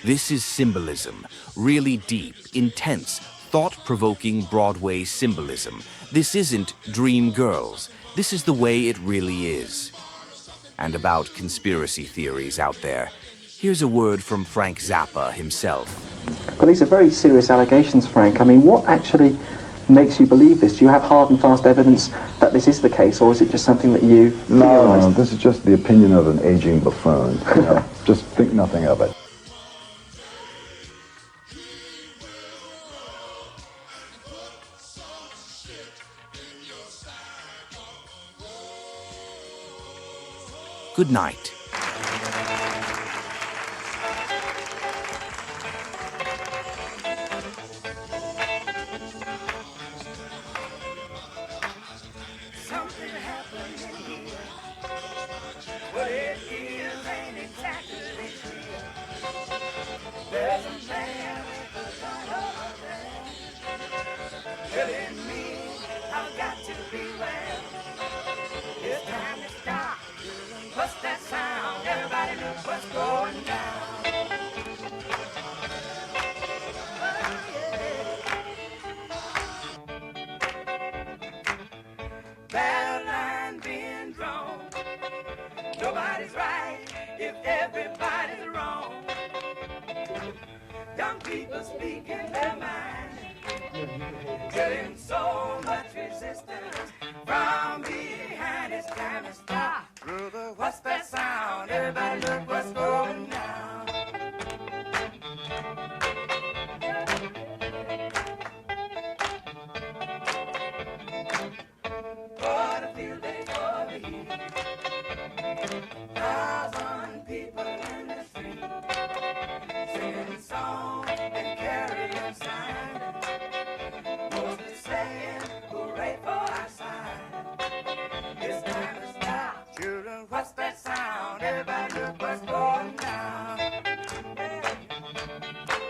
"This is symbolism, really deep, intense, thought-provoking Broadway symbolism. This isn't Dream Girls. This is the way it really is." And about conspiracy theories out there, here's a word from Frank Zappa himself. Well, these are very serious allegations, Frank. I mean, what actually makes you believe this? Do you have hard and fast evidence that this is the case, or is it just something that you theorized? No, this is just the opinion of an aging buffoon. You know, just think nothing of it. Good night. Nobody's right if everybody's wrong. Young people speaking their mind, getting so much resistance from behind. It's time to stop. Brother, what's that sound? Everybody look what's going down. What a field day for the heat. 1,000 people in the street, singing songs and carrying signs, mostly saying hooray for our side. It's time to stop. Children, what's that sound? Everybody look what's going down.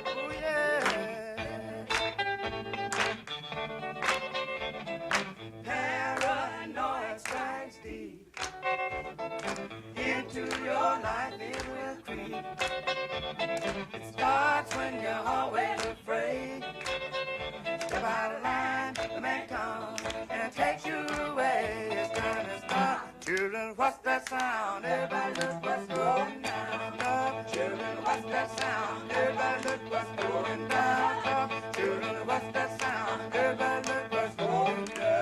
Oh yeah. Paranoid strikes deep. Into your life it will creep. It starts when you're always afraid. Step out of line, the man comes and takes you away. It's time to stop. Children, what's that sound? Everybody look what's going down. Children, what's that sound? Everybody look what's going down. Children, what's that sound? Everybody look what's going down.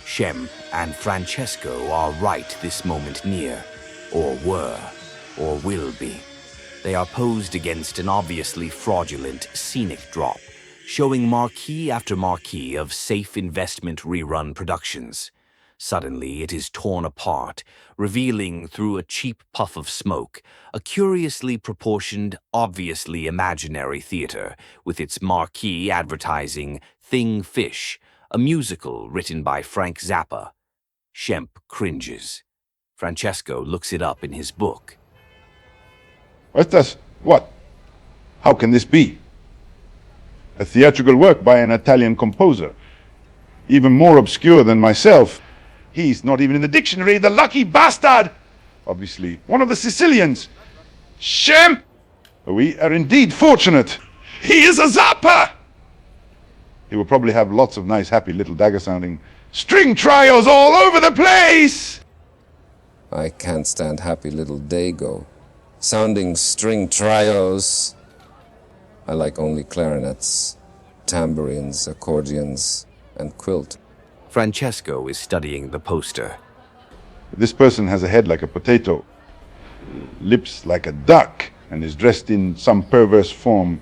Shem and Francesco are right this moment near, or were, or will be. They are posed against an obviously fraudulent scenic drop, showing marquee after marquee of safe investment rerun productions. Suddenly, it is torn apart, revealing through a cheap puff of smoke a curiously proportioned, obviously imaginary theater with its marquee advertising Thing Fish, a musical written by Frank Zappa. Shemp cringes. Francesco looks it up in his book. What? How can this be? A theatrical work by an Italian composer, even more obscure than myself. He's not even in the dictionary, the lucky bastard! Obviously, one of the Sicilians. Shemp! We are indeed fortunate. He is a Zappa! He will probably have lots of nice, happy little dagger-sounding string trios all over the place! I can't stand happy little Dago. Sounding string trios. I like only clarinets, tambourines, accordions, and quilt. Francesco is studying the poster. This person has a head like a potato, lips like a duck, and is dressed in some perverse form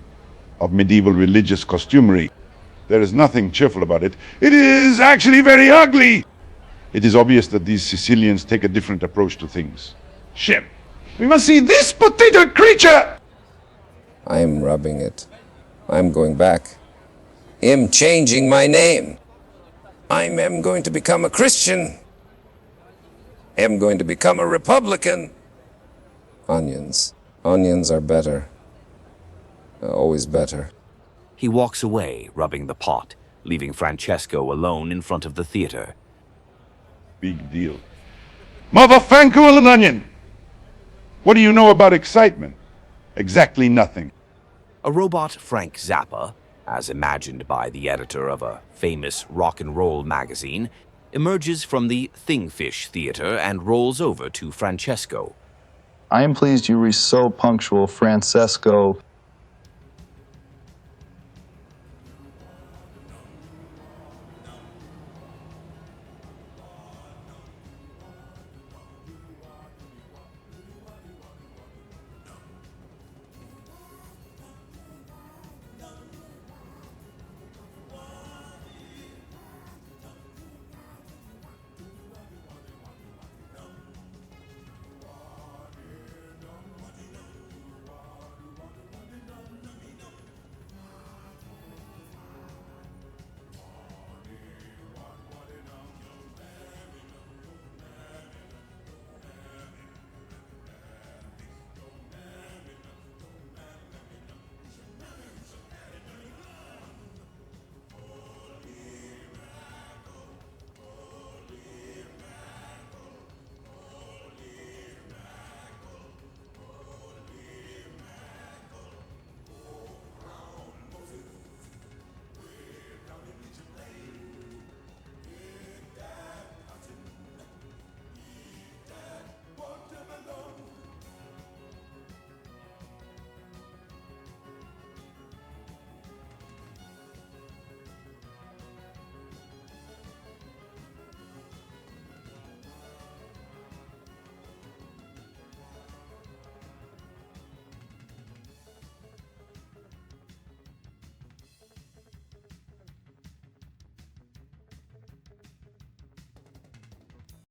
of medieval religious costumery. There is nothing cheerful about it. It is actually very ugly. It is obvious that these Sicilians take a different approach to things. Shemp, we must see this potato creature! I'm rubbing it. I'm going back. I'm changing my name. I'm going to become a Christian. I'm going to become a Republican. Onions. Onions are better. Always better. He walks away, rubbing the pot, leaving Francesco alone in front of the theater. Big deal. Motherfanku an onion! What do you know about excitement? Exactly nothing. A robot Frank Zappa, as imagined by the editor of a famous rock and roll magazine, emerges from the Thingfish Theater and rolls over to Francesco. I am pleased you were so punctual, Francesco.